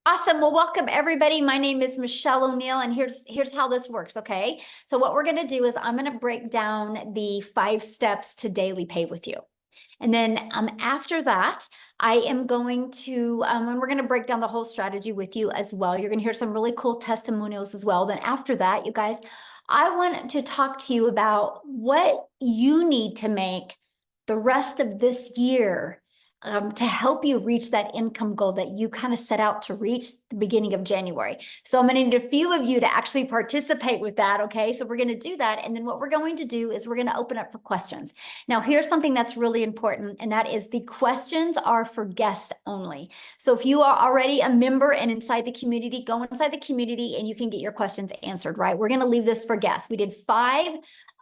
Awesome. Well, welcome everybody. My name is Michele O'Neal, and here's how this works, okay? So what we're going to do is I'm going to break down the 5 steps to daily pay with you. And then after that, I am going to, and we're going to break down the whole strategy with you as well. You're going to hear some really cool testimonials as well. Then after that, you guys, I want to talk to you about what you need to make the rest of this year to help you reach that income goal that you kind of set out to reach the beginning of January. So I'm going to need a few of you to actually participate with that. Okay. So we're going to do that. And then what we're going to do is we're going to open up for questions. Now, here's something that's really important, and that is the questions are for guests only. So if you are already a member and inside the community, go inside the community and you can get your questions answered, right? We're going to leave this for guests. We did 5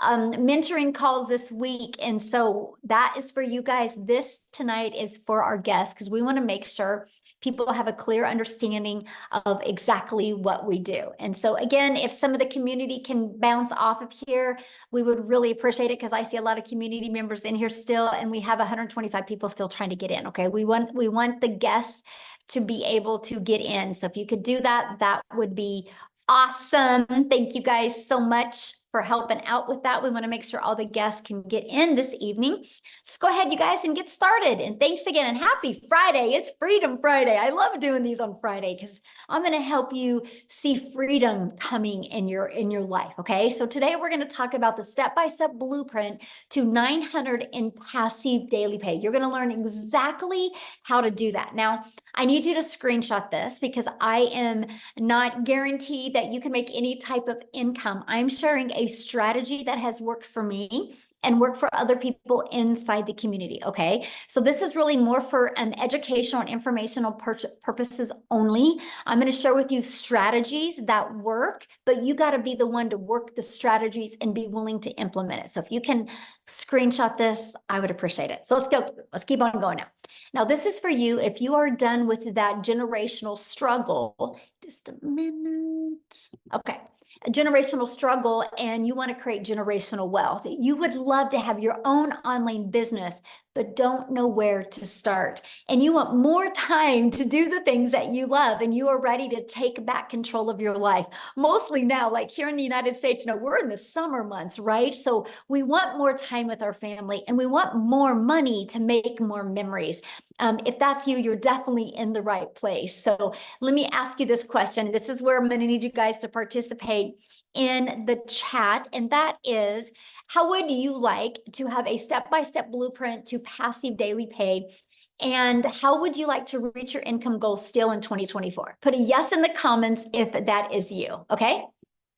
mentoring calls this week. And so that is for you guys. This tonight is for our guests because we want to make sure people have a clear understanding of exactly what we do. And so again, if some of the community can bounce off of here, we would really appreciate it because I see a lot of community members in here still, and we have 125 people still trying to get in. Okay. We want the guests to be able to get in. So if you could do that, that would be awesome. Thank you guys so much for helping out with that. We want to make sure all the guests can get in this evening. So go ahead, you guys, and get started. And thanks again, and happy Friday. It's Freedom Friday. I love doing these on Friday because I'm going to help you see freedom coming in your life. Okay. So today we're going to talk about the step-by-step blueprint to 900 in passive daily pay. You're going to learn exactly how to do that. Now, I need you to screenshot this because I am not guaranteed that you can make any type of income. I'm sharing a strategy that has worked for me and work for other people inside the community. Okay. So this is really more for educational and informational purposes only. I'm going to share with you strategies that work, but you got to be the one to work the strategies and be willing to implement it. So if you can screenshot this, I would appreciate it. So let's go. Let's keep on going now. Now, this is for you if you are done with that generational struggle. Just a minute. Okay. A generational struggle, and you want to create generational wealth. You would love to have your own online business, but don't know where to start. And you want more time to do the things that you love, and you are ready to take back control of your life. Mostly now, like here in the United States, we're in the summer months, right? So we want more time with our family, and we want more money to make more memories. If that's you, you're definitely in the right place. So let me ask you this question. This is where I'm going to need you guys to participate in the chat. And that is, how would you like to have a step-by-step blueprint to passive daily pay? And how would you like to reach your income goals still in 2024? Put a yes in the comments if that is you. Okay.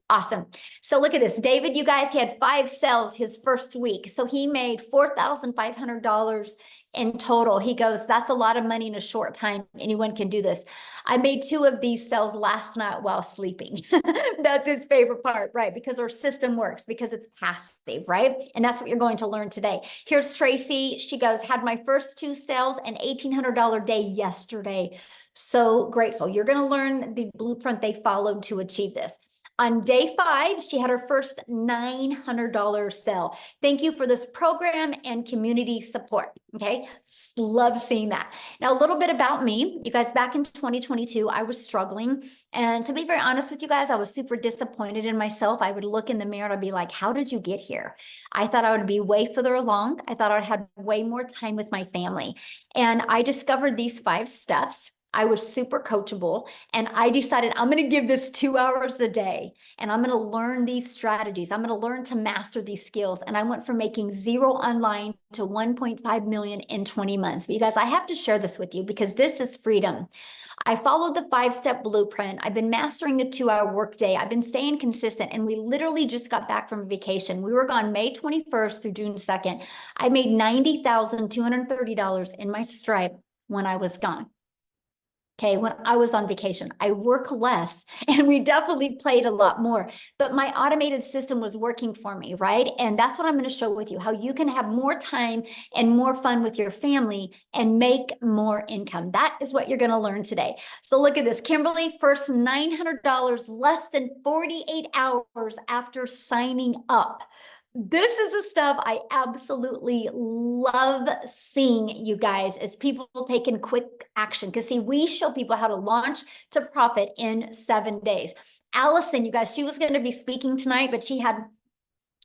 Awesome. So look at this. David, you guys, he had 5 sales his first week. So he made $4,500 in total. He goes, that's a lot of money in a short time. Anyone can do this. I made 2 of these sales last night while sleeping. That's his favorite part, right? Because our system works, because it's passive, right? And that's what you're going to learn today. Here's Tracy. She goes, had my first 2 sales and $1,800 day yesterday. So grateful. You're going to learn the blueprint they followed to achieve this. On day 5, she had her first $900 sale. Thank you for this program and community support. Okay. Love seeing that. Now, a little bit about me. You guys, back in 2022, I was struggling. And to be very honest with you guys, I was super disappointed in myself. I would look in the mirror and I'd be like, how did you get here? I thought I would be way further along. I thought I'd have way more time with my family. And I discovered these 5 steps. I was super coachable, and I decided I'm going to give this 2 hours a day, and I'm going to learn these strategies. I'm going to learn to master these skills. And I went from making 0 online to 1.5 million in 20 months. But you guys, I have to share this with you because this is freedom. I followed the 5-step blueprint. I've been mastering the 2-hour workday. I've been staying consistent, and we literally just got back from vacation. We were gone May 21st through June 2nd. I made $90,230 in my Stripe when I was gone. Okay, when I was on vacation, I work less, and we definitely played a lot more, but my automated system was working for me, right? And that's what I'm going to show with you, how you can have more time and more fun with your family and make more income. That is what you're going to learn today. So look at this. Kimberly, first $900 less than 48 hours after signing up. This is the stuff I absolutely love seeing, you guys, as people taking quick action. Because see, we show people how to launch to profit in 7 days. Allison, you guys, she was going to be speaking tonight, but she had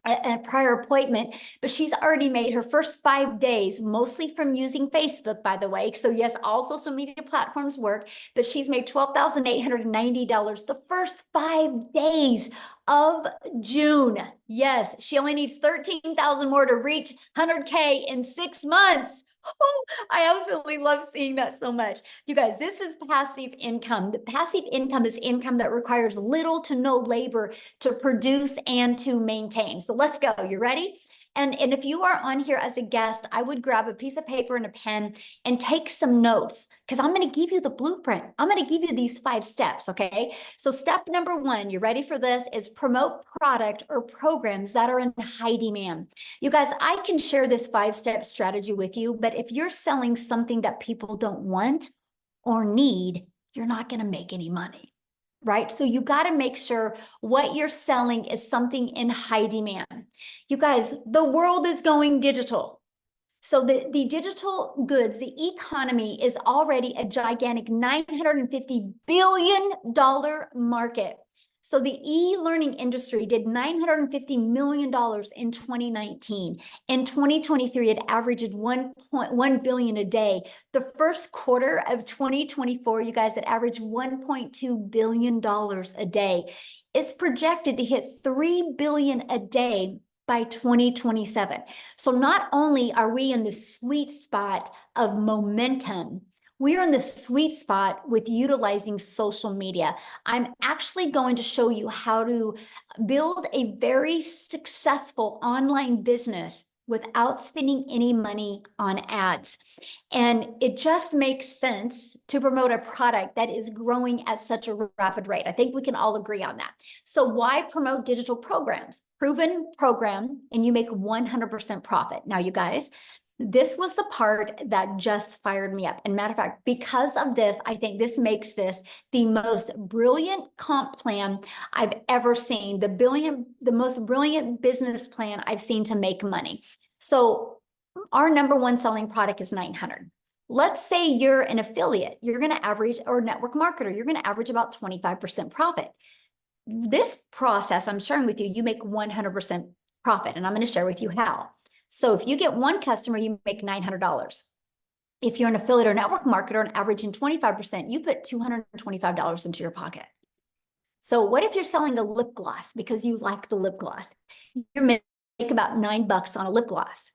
a prior appointment, but she's already made her first 5 days, mostly from using Facebook, by the way. So yes, all social media platforms work, but she's made $12,890 the first 5 days of June. Yes, she only needs 13,000 more to reach 100K in 6 months. Oh, I absolutely love seeing that so much. You guys, this is passive income. The passive income is income that requires little to no labor to produce and to maintain. So let's go. You ready? And if you are on here as a guest, I would grab a piece of paper and a pen and take some notes, because I'm going to give you the blueprint. I'm going to give you these 5 steps. Okay. So step number 1, you ready for this, is promote product or programs that are in high demand. You guys, I can share this 5-step strategy with you, but if you're selling something that people don't want or need, you're not going to make any money. Right? So you got to make sure what you're selling is something in high demand. You guys, the world is going digital. So the digital goods, the economy is already a gigantic $950 billion market. So the e-learning industry did $950 million in 2019. In 2023, it averaged 1.1 billion a day. The first quarter of 2024, you guys, it averaged $1.2 billion a day. It's projected to hit 3 billion a day by 2027. So not only are we in the sweet spot of momentum, we're in the sweet spot with utilizing social media. I'm actually going to show you how to build a very successful online business without spending any money on ads. And it just makes sense to promote a product that is growing at such a rapid rate. I think we can all agree on that. So why promote digital programs? Proven program, and you make 100% profit. Now, you guys, this was the part that just fired me up. And matter of fact, because of this, I think this makes this the most brilliant comp plan I've ever seen, the most brilliant business plan I've seen to make money. So our number 1 selling product is 900. Let's say you're an affiliate, you're going to average, or a network marketer, you're going to average about 25% profit. This process I'm sharing with you, you make 100% profit, and I'm going to share with you how. So if you get 1 customer, you make $900. If you're an affiliate or network marketer and averaging 25%, you put $225 into your pocket. So what if you're selling a lip gloss because you like the lip gloss? You make about $9 on a lip gloss.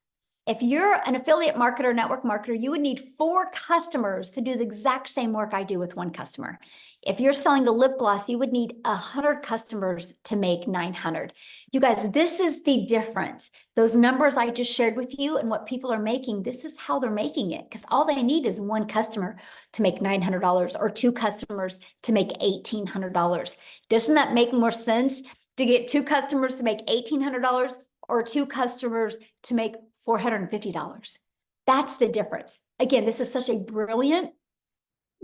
If you're an affiliate marketer, network marketer, you would need 4 customers to do the exact same work I do with 1 customer. If you're selling a lip gloss, you would need 100 customers to make 900. You guys, this is the difference. Those numbers I just shared with you and what people are making, this is how they're making it, because all they need is 1 customer to make $900 or 2 customers to make $1,800. Doesn't that make more sense to get 2 customers to make $1,800 or 2 customers to make $450? That's the difference. Again, this is such a brilliant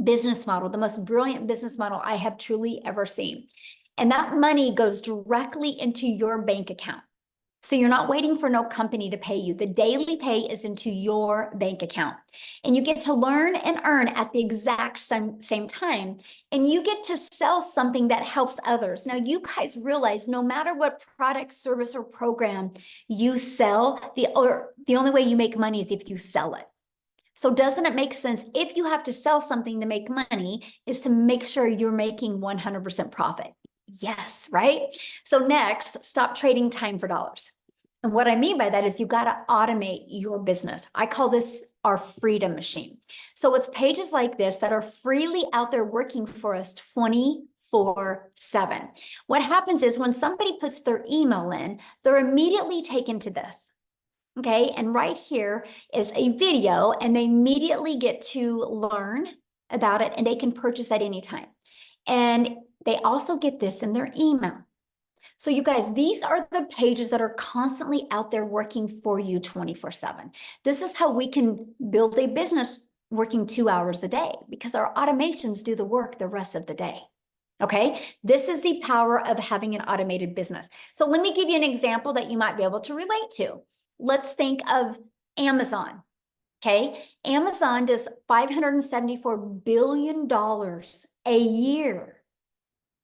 business model, the most brilliant business model I have truly ever seen. And that money goes directly into your bank account. So you're not waiting for no company to pay you. The daily pay is into your bank account. And you get to learn and earn at the exact same time. And you get to sell something that helps others. Now, you guys realize no matter what product, service, or program you sell, the only way you make money is if you sell it. So doesn't it make sense, if you have to sell something to make money, is to make sure you're making 100% profit? Yes, right? So next, stop trading time for dollars. And what I mean by that is you got to automate your business. I call this our freedom machine. So it's pages like this that are freely out there working for us 24/7. What happens is when somebody puts their email in, they're immediately taken to this. Okay, and right here is a video, and they immediately get to learn about it, and they can purchase at any time. And they also get this in their email. So you guys, these are the pages that are constantly out there working for you 24/7. This is how we can build a business working 2 hours a day, because our automations do the work the rest of the day. Okay, this is the power of having an automated business. So let me give you an example that you might be able to relate to. Let's think of Amazon. Okay, Amazon does $574 billion a year.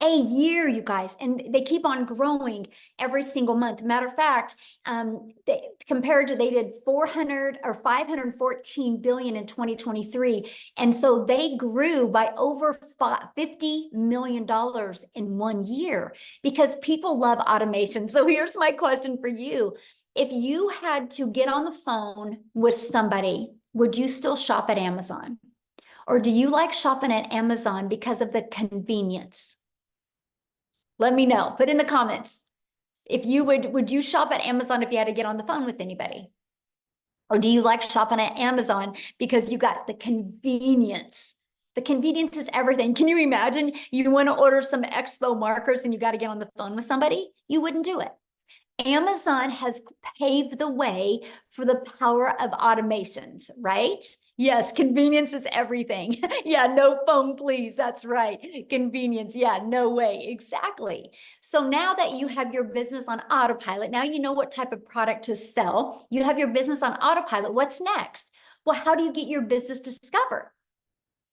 A year, you guys, and they keep on growing every single month. Matter of fact, they did 400 or 514 billion in 2023, and so they grew by over $50 million in 1 year because people love automation. So here's my question for you: if you had to get on the phone with somebody, would you still shop at Amazon, or do you like shopping at Amazon because of the convenience? Let me know. Put in the comments. If you would you shop at Amazon if you had to get on the phone with anybody? Or do you like shopping at Amazon because you got the convenience? The convenience is everything. Can you imagine you want to order some Expo markers and you got to get on the phone with somebody? You wouldn't do it. Amazon has paved the way for the power of automations, right? Yes, convenience is everything. Yeah, no phone, please. That's right. Convenience. Yeah, no way. Exactly. So now that you have your business on autopilot, now you know what type of product to sell. You have your business on autopilot. What's next? Well, how do you get your business discovered?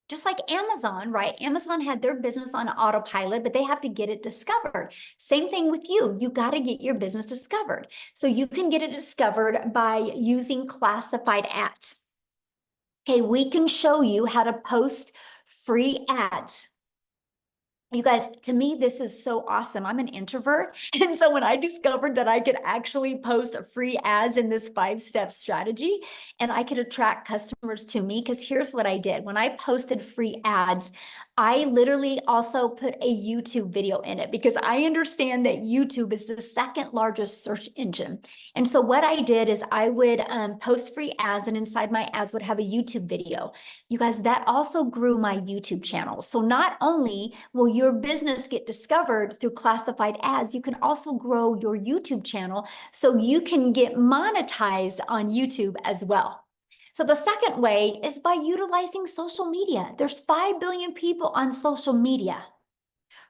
Just like Amazon, right? Amazon had their business on autopilot, but they have to get it discovered. Same thing with you. You got to get your business discovered. So you can get it discovered by using classified ads. Okay, we can show you how to post free ads. You guys, to me, this is so awesome. I'm an introvert. And so when I discovered that I could actually post free ads in this 5-step strategy and I could attract customers to me, because here's what I did. When I posted free ads, I literally also put a YouTube video in it because I understand that YouTube is the second largest search engine. And so what I did is I would post free ads, and inside my ads would have a YouTube video. You guys, that also grew my YouTube channel. So not only will your business get discovered through classified ads, you can also grow your YouTube channel so you can get monetized on YouTube as well. So the second way is by utilizing social media. There's 5 billion people on social media,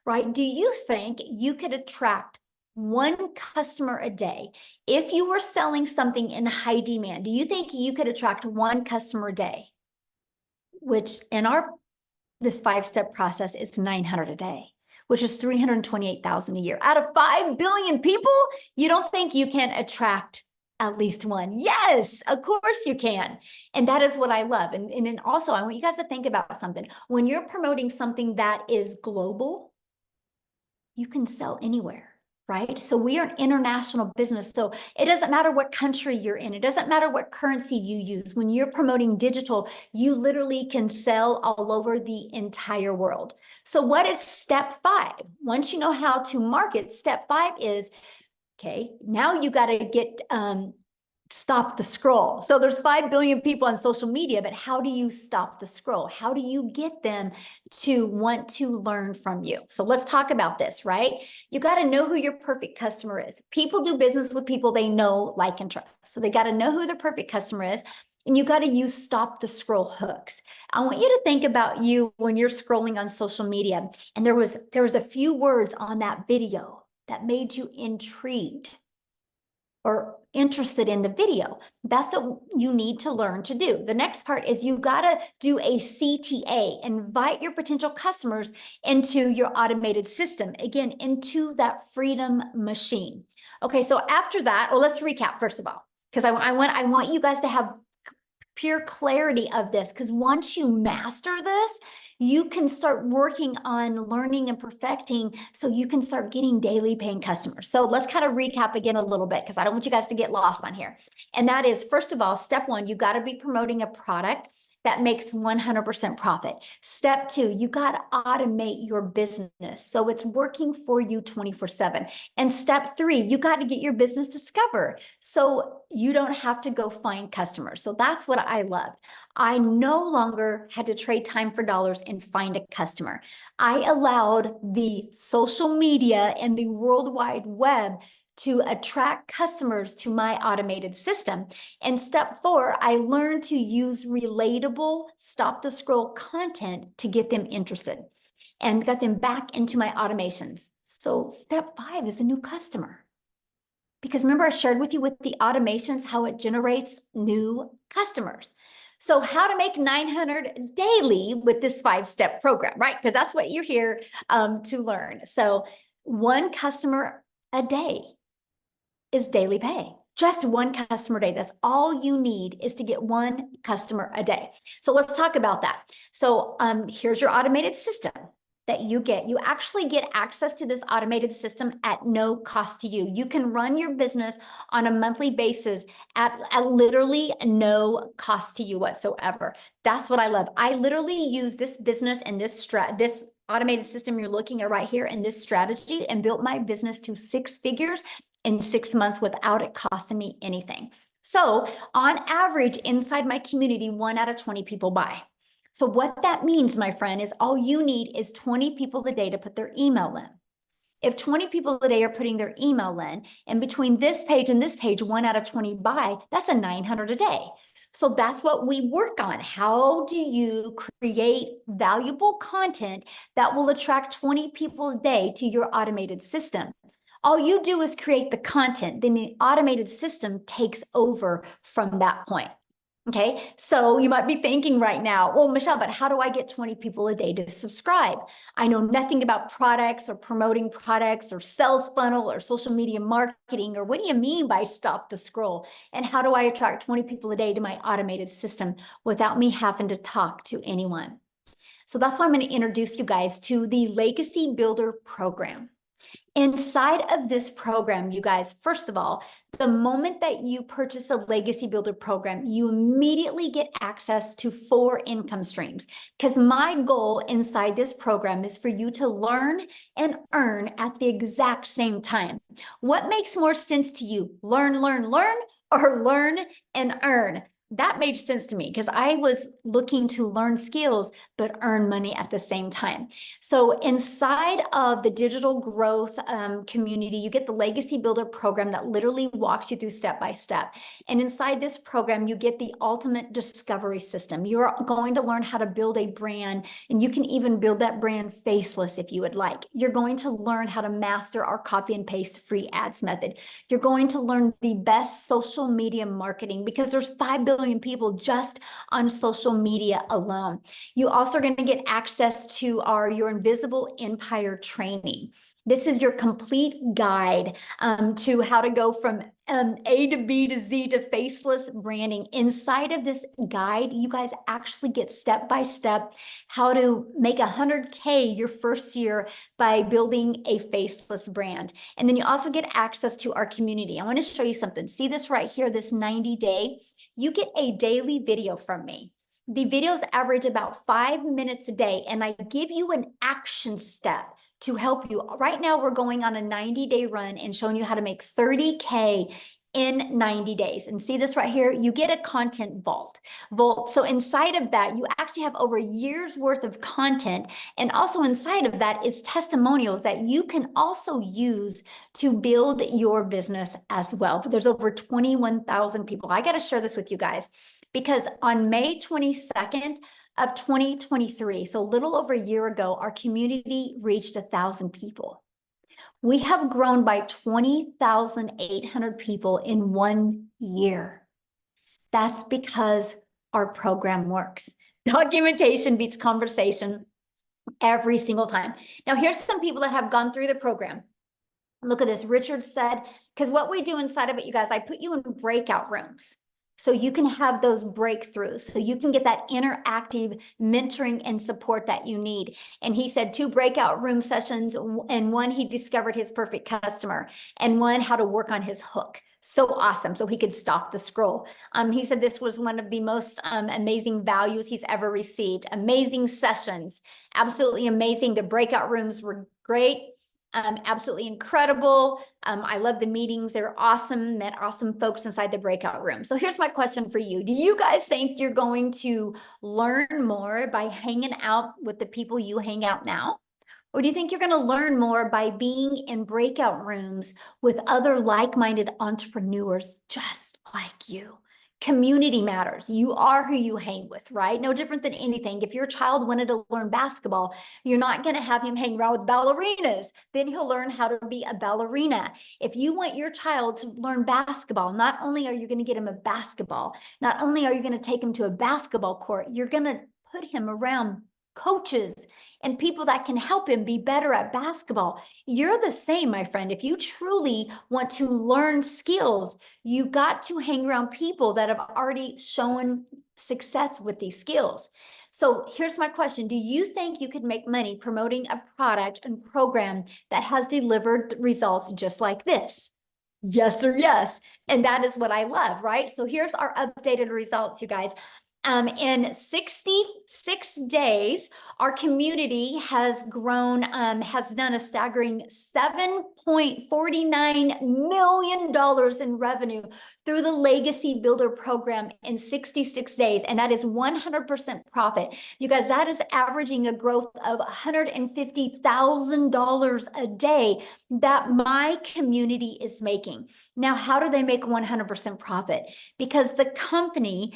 right? Do you think you could attract one customer a day? If you were selling something in high demand, do you think you could attract one customer a day? Which in this 5-step process is 900 a day, which is 328,000 a year. Out of 5 billion people, you don't think you can attract at least one? Yes, of course you can. And that is what I love. And then also, I want you guys to think about something. When you're promoting something that is global, you can sell anywhere, right? So we are an international business. So it doesn't matter what country you're in. It doesn't matter what currency you use. When you're promoting digital, you literally can sell all over the entire world. So what is step 5? Once you know how to market, step 5 is, okay, now you got to get stop the scroll. So there's 5 billion people on social media, but how do you stop the scroll? How do you get them to want to learn from you? So let's talk about this, right? You got to know who your perfect customer is. People do business with people they know, like, and trust. So they got to know who their perfect customer is. And you got to use stop the scroll hooks. I want you to think about you when you're scrolling on social media, and there was a few words on that video that made you intrigued or interested in the video. That's what you need to learn to do. The next part is you got to do a CTA, invite your potential customers into your automated system, again, into that freedom machine. Okay, so after that, well, let's recap first of all, because I want you guys to have pure clarity of this, because once you master this, you can start working on learning and perfecting so you can start getting daily paying customers. So let's kind of recap again a little bit, because I don't want you guys to get lost on here. And that is, first of all, step 1, you got to be promoting a product that makes 100% profit. Step 2, you got to automate your business so it's working for you 24/7. And step 3, you got to get your business discovered so you don't have to go find customers. So that's what I loved. I no longer had to trade time for dollars and find a customer. I allowed the social media and the World Wide Web to attract customers to my automated system. And step 4, I learned to use relatable stop the scroll content to get them interested. and got them back into my automations. So step 5 is a new customer. Because remember, I shared with you with the automations how it generates new customers. So how to make 900 daily with this 5-step program, right? Because that's what you're here to learn. So one customer a day is daily pay. Just one customer a day. That's all you need, is to get one customer a day. So let's talk about that. So here's your automated system that you get. You actually get access to this automated system at no cost to you. You can run your business on a monthly basis at literally no cost to you whatsoever. That's what I love. I literally use this business and this automated system you're looking at right here, and this strategy, and built my business to 6 figures in 6 months without it costing me anything. So on average, inside my community, 1 out of 20 people buy. So what that means, my friend, is all you need is 20 people a day to put their email in. If 20 people a day are putting their email in, and between this page and this page, 1 out of 20 buy, that's a 900 a day. So that's what we work on. How do you create valuable content that will attract 20 people a day to your automated system? All you do is create the content, then the automated system takes over from that point. Okay, so you might be thinking right now, well, Michele, but how do I get 20 people a day to subscribe? I know nothing about products or promoting products or sales funnel or social media marketing, or what do you mean by stop the scroll? And how do I attract 20 people a day to my automated system without me having to talk to anyone? So that's why I'm going to introduce you guys to the Legacy Builder program. Inside of this program, you guys, first of all, the moment that you purchase a Legacy Builder program, you immediately get access to 4 income streams. Because my goal inside this program is for you to learn and earn at the exact same time. What makes more sense to you? Learn, or learn and earn? That made sense to me because I was looking to learn skills, but earn money at the same time. So inside of the digital growth community, you get the Legacy Builder program that literally walks you through step by step. And inside this program, you get the ultimate discovery system. You're going to learn how to build a brand, and you can even build that brand faceless if you would like. You're going to learn how to master our copy and paste free ads method. You're going to learn the best social media marketing, because there's 5 billion people just on social media alone. You also are going to get access to your Invisible Empire training. This is your complete guide to how to go from A to B to Z to faceless branding. Inside of this guide, you guys actually get step-by-step how to make 100K your first year by building a faceless brand. And then you also get access to our community. I want to show you something. See this right here, this 90-day? You get a daily video from me. The videos average about 5 minutes a day, and I give you an action step to help you. Right now, we're going on a 90-day run and showing you how to make 30K in 90 days. And see this right here? You get a content vault. So inside of that, you actually have over a year's worth of content. And also inside of that is testimonials that you can also use to build your business as well. There's over 21,000 people. I got to share this with you guys, because on May 22nd of 2023, so a little over a year ago, our community reached 1,000 people. We have grown by 20,800 people in 1 year. That's because our program works. Documentation beats conversation every single time. Now, here's some people that have gone through the program. Look at this. Richard said, because what we do inside of it, you guys, I put you in breakout rooms, so you can have those breakthroughs, so you can get that interactive mentoring and support that you need. And he said 2 breakout room sessions, and 1, he discovered his perfect customer, and 1, how to work on his hook. So awesome. So he could stop the scroll. He said this was one of the most amazing values he's ever received. Amazing sessions. Absolutely amazing. The breakout rooms were great. Absolutely incredible. I love the meetings. They're awesome. Met awesome folks inside the breakout room. So here's my question for you. Do you guys think you're going to learn more by hanging out with the people you hang out now? Or do you think you're going to learn more by being in breakout rooms with other like-minded entrepreneurs just like you? Community matters. You are who you hang with, right? No different than anything. If your child wanted to learn basketball, you're not going to have him hang around with ballerinas. Then he'll learn how to be a ballerina. If you want your child to learn basketball, not only are you going to get him a basketball, not only are you going to take him to a basketball court, you're going to put him around coaches and people that can help him be better at basketball. You're the same, my friend. If you truly want to learn skills, you got to hang around people that have already shown success with these skills. So here's my question. Do you think you could make money promoting a product and program that has delivered results just like this? Yes or yes. And that is what I love, right? So here's our updated results, you guys. In 66 days, our community has grown, has done a staggering $7.49 million in revenue through the Legacy Builder program in 66 days. And that is 100% profit. You guys, that is averaging a growth of $150,000 a day that my community is making. Now, how do they make 100% profit? Because the company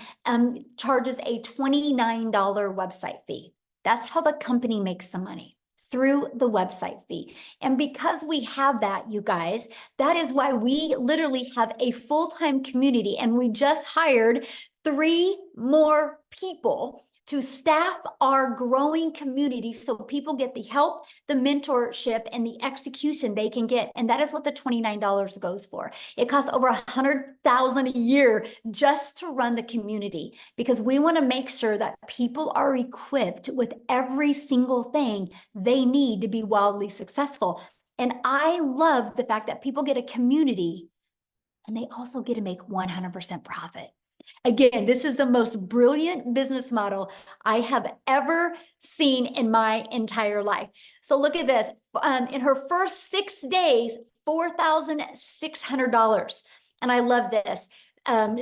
charges a $29 website fee. That's how the company makes some money, through the website fee. And because we have that, you guys, that is why we literally have a full-time community, and we just hired 3 more people to staff our growing community so people get the help, the mentorship, and the execution they can get. And that is what the $29 goes for. It costs over $100,000 a year just to run the community, because we want to make sure that people are equipped with every single thing they need to be wildly successful. And I love the fact that people get a community and they also get to make 100% profit. Again, this is the most brilliant business model I have ever seen in my entire life. So look at this. In her first 6 days, $4,600. And I love this.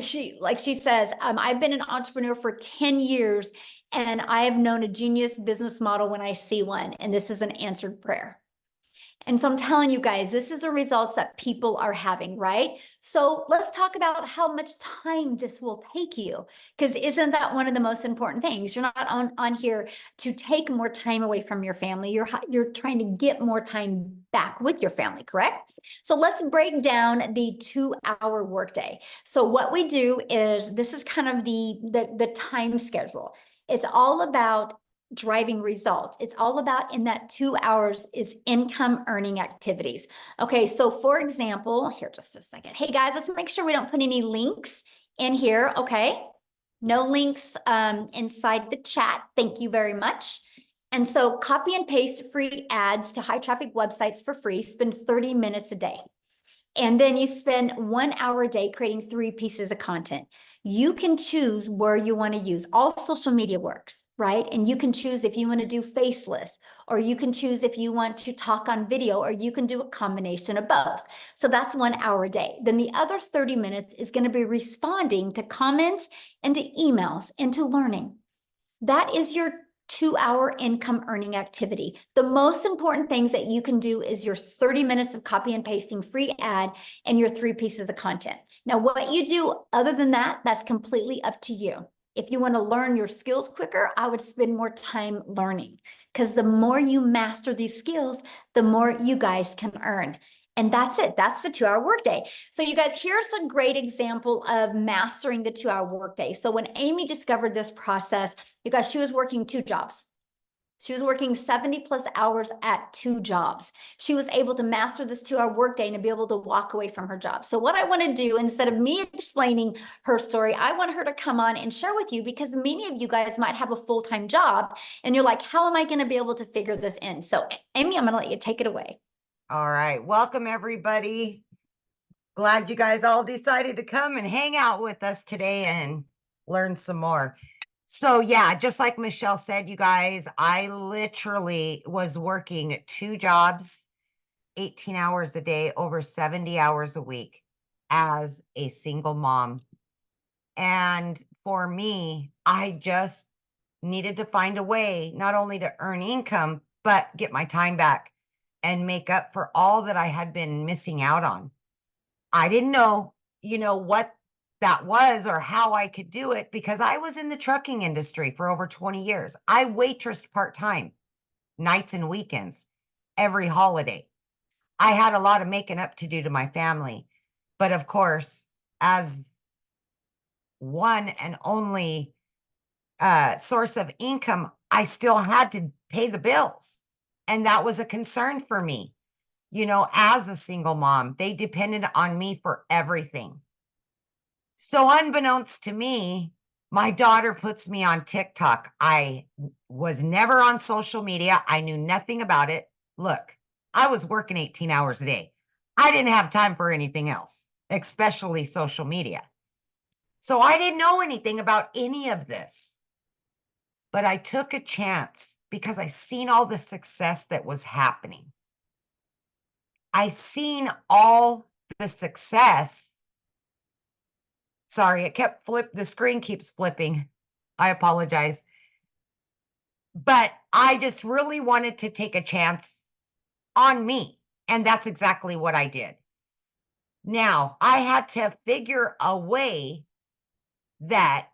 She says, I've been an entrepreneur for 10 years, and I have known a genius business model when I see one. And this is an answered prayer. And so I'm telling you guys, this is the results that people are having, right? So let's talk about how much time this will take you, because isn't that one of the most important things? You're not on here to take more time away from your family. You're trying to get more time back with your family, correct? So let's break down the 2-hour workday. So what we do is, this is kind of the time schedule. It's all about driving results. It's all about, in that 2 hours, is income earning activities. Okay, so for example, here, just a second. Hey guys, let's make sure we don't put any links in here. Okay, no links inside the chat. Thank you very much. And so copy and paste free ads to high traffic websites for free. Spend 30 minutes a day. And then you spend 1 hour a day creating 3 pieces of content. You can choose where you want to use. All social media works, right? And you can choose if you want to do faceless, or you can choose if you want to talk on video, or you can do a combination of both. So that's 1 hour a day. Then the other 30 minutes is going to be responding to comments and to emails and to learning. That is your 2-hour income earning activity. The most important things that you can do is your 30 minutes of copy and pasting free ad and your 3 pieces of content. Now, what you do other than that, that's completely up to you. If you want to learn your skills quicker, I would spend more time learning, because the more you master these skills, the more you guys can earn. And that's it. That's the 2-hour workday. So you guys, here's a great example of mastering the 2-hour workday. So when Amy discovered this process, you guys, she was working 2 jobs. She was working 70 plus hours at 2 jobs. She was able to master this 2-hour workday and to be able to walk away from her job. So what I want to do, instead of me explaining her story, I want her to come on and share with you, because many of you guys might have a full-time job and you're like, how am I going to be able to figure this in? So Amy, I'm going to let you take it away. All right. Welcome, everybody. Glad you guys all decided to come and hang out with us today and learn some more. So yeah, just like Michele said, you guys, I literally was working 2 jobs, 18 hours a day, over 70 hours a week as a single mom. And for me, I just needed to find a way not only to earn income, but get my time back and make up for all that I had been missing out on. I didn't know, what that was or how I could do it because I was in the trucking industry for over 20 years. I waitressed part-time, nights and weekends, every holiday. I had a lot of making up to do to my family. But of course, as one and only source of income, I still had to pay the bills. And that was a concern for me. You know, as a single mom, they depended on me for everything. So unbeknownst to me, my daughter puts me on TikTok. I was never on social media. I knew nothing about it. Look, I was working 18 hours a day. I didn't have time for anything else, especially social media. So I didn't know anything about any of this. But I took a chance because I seen all the success that was happening. I seen all the success. Sorry, the screen keeps flipping. I apologize. But I just really wanted to take a chance on me. And that's exactly what I did. Now, I had to figure a way that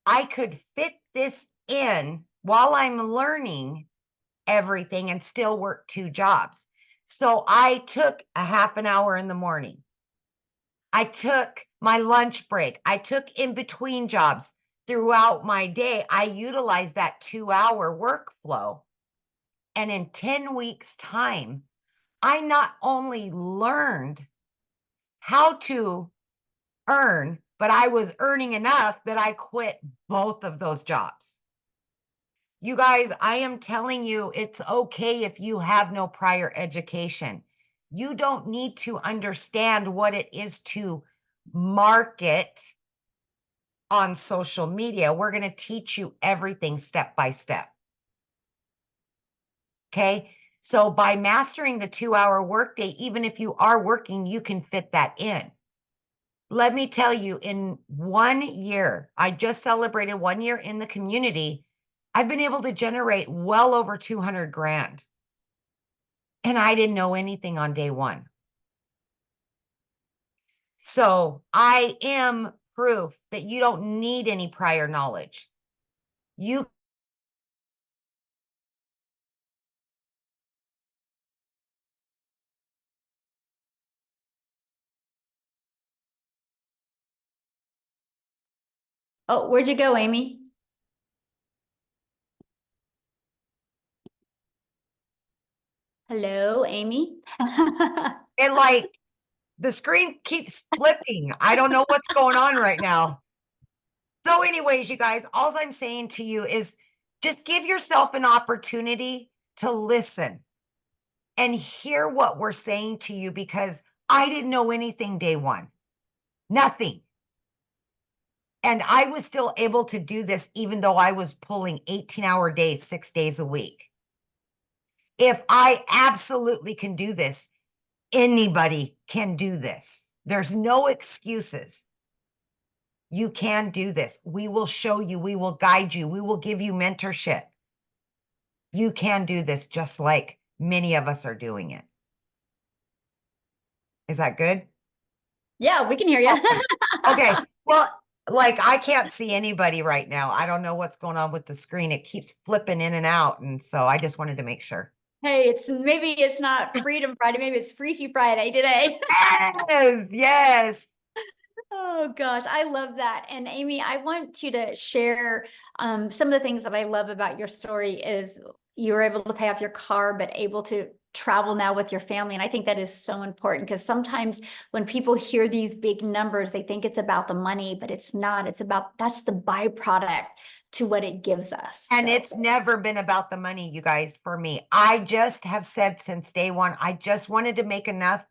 I could fit this in while I'm learning everything and still work 2 jobs. So I took a half an hour in the morning. I took my lunch break. I took in between jobs throughout my day. I utilized that 2-hour workflow. And in 10 weeks' time, I not only learned how to earn, but I was earning enough that I quit both of those jobs. You guys, I am telling you, it's okay if you have no prior education. You don't need to understand what it is to market on social media. We're going to teach you everything step by step. Okay. So by mastering the 2-hour workday, even if you are working, you can fit that in. Let me tell you, in 1 year, I just celebrated 1 year in the community. I've been able to generate well over 200 grand. And I didn't know anything on day one. So I am proof that you don't need any prior knowledge. You Oh, where'd you go, Amy? Hello, Amy? and like the screen keeps flipping. I don't know what's going on right now. So anyways, you guys, all I'm saying to you is just give yourself an opportunity to listen and hear what we're saying to you because I didn't know anything day one. Nothing. And I was still able to do this even though I was pulling 18-hour days, 6 days a week. If I absolutely can do this, anybody can do this. There's no excuses. You can do this. We will show you. We will guide you. We will give you mentorship. You can do this just like many of us are doing it. Is that good? Yeah, we can hear you. Okay. Well, like I can't see anybody right now. I don't know what's going on with the screen. It keeps flipping in and out. And so I just wanted to make sure. Hey, maybe it's not Freedom Friday, maybe it's Freaky Friday today. Yes, yes. Oh gosh, I love that. And Amy, I want you to share some of the things that I love about your story is you were able to pay off your car, but able to travel now with your family. And I think that is so important because sometimes when people hear these big numbers, they think it's about the money, but it's not. It's about, that's the byproduct to what it gives us. And So. it's never been about the money, you guys, for me. I just have said since day one, I just wanted to make enough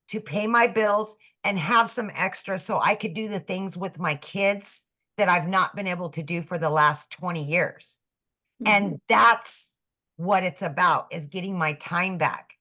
to pay my bills and have some extra so I could do the things with my kids that I've not been able to do for the last 20 years. And that's what it's about, is getting my time back,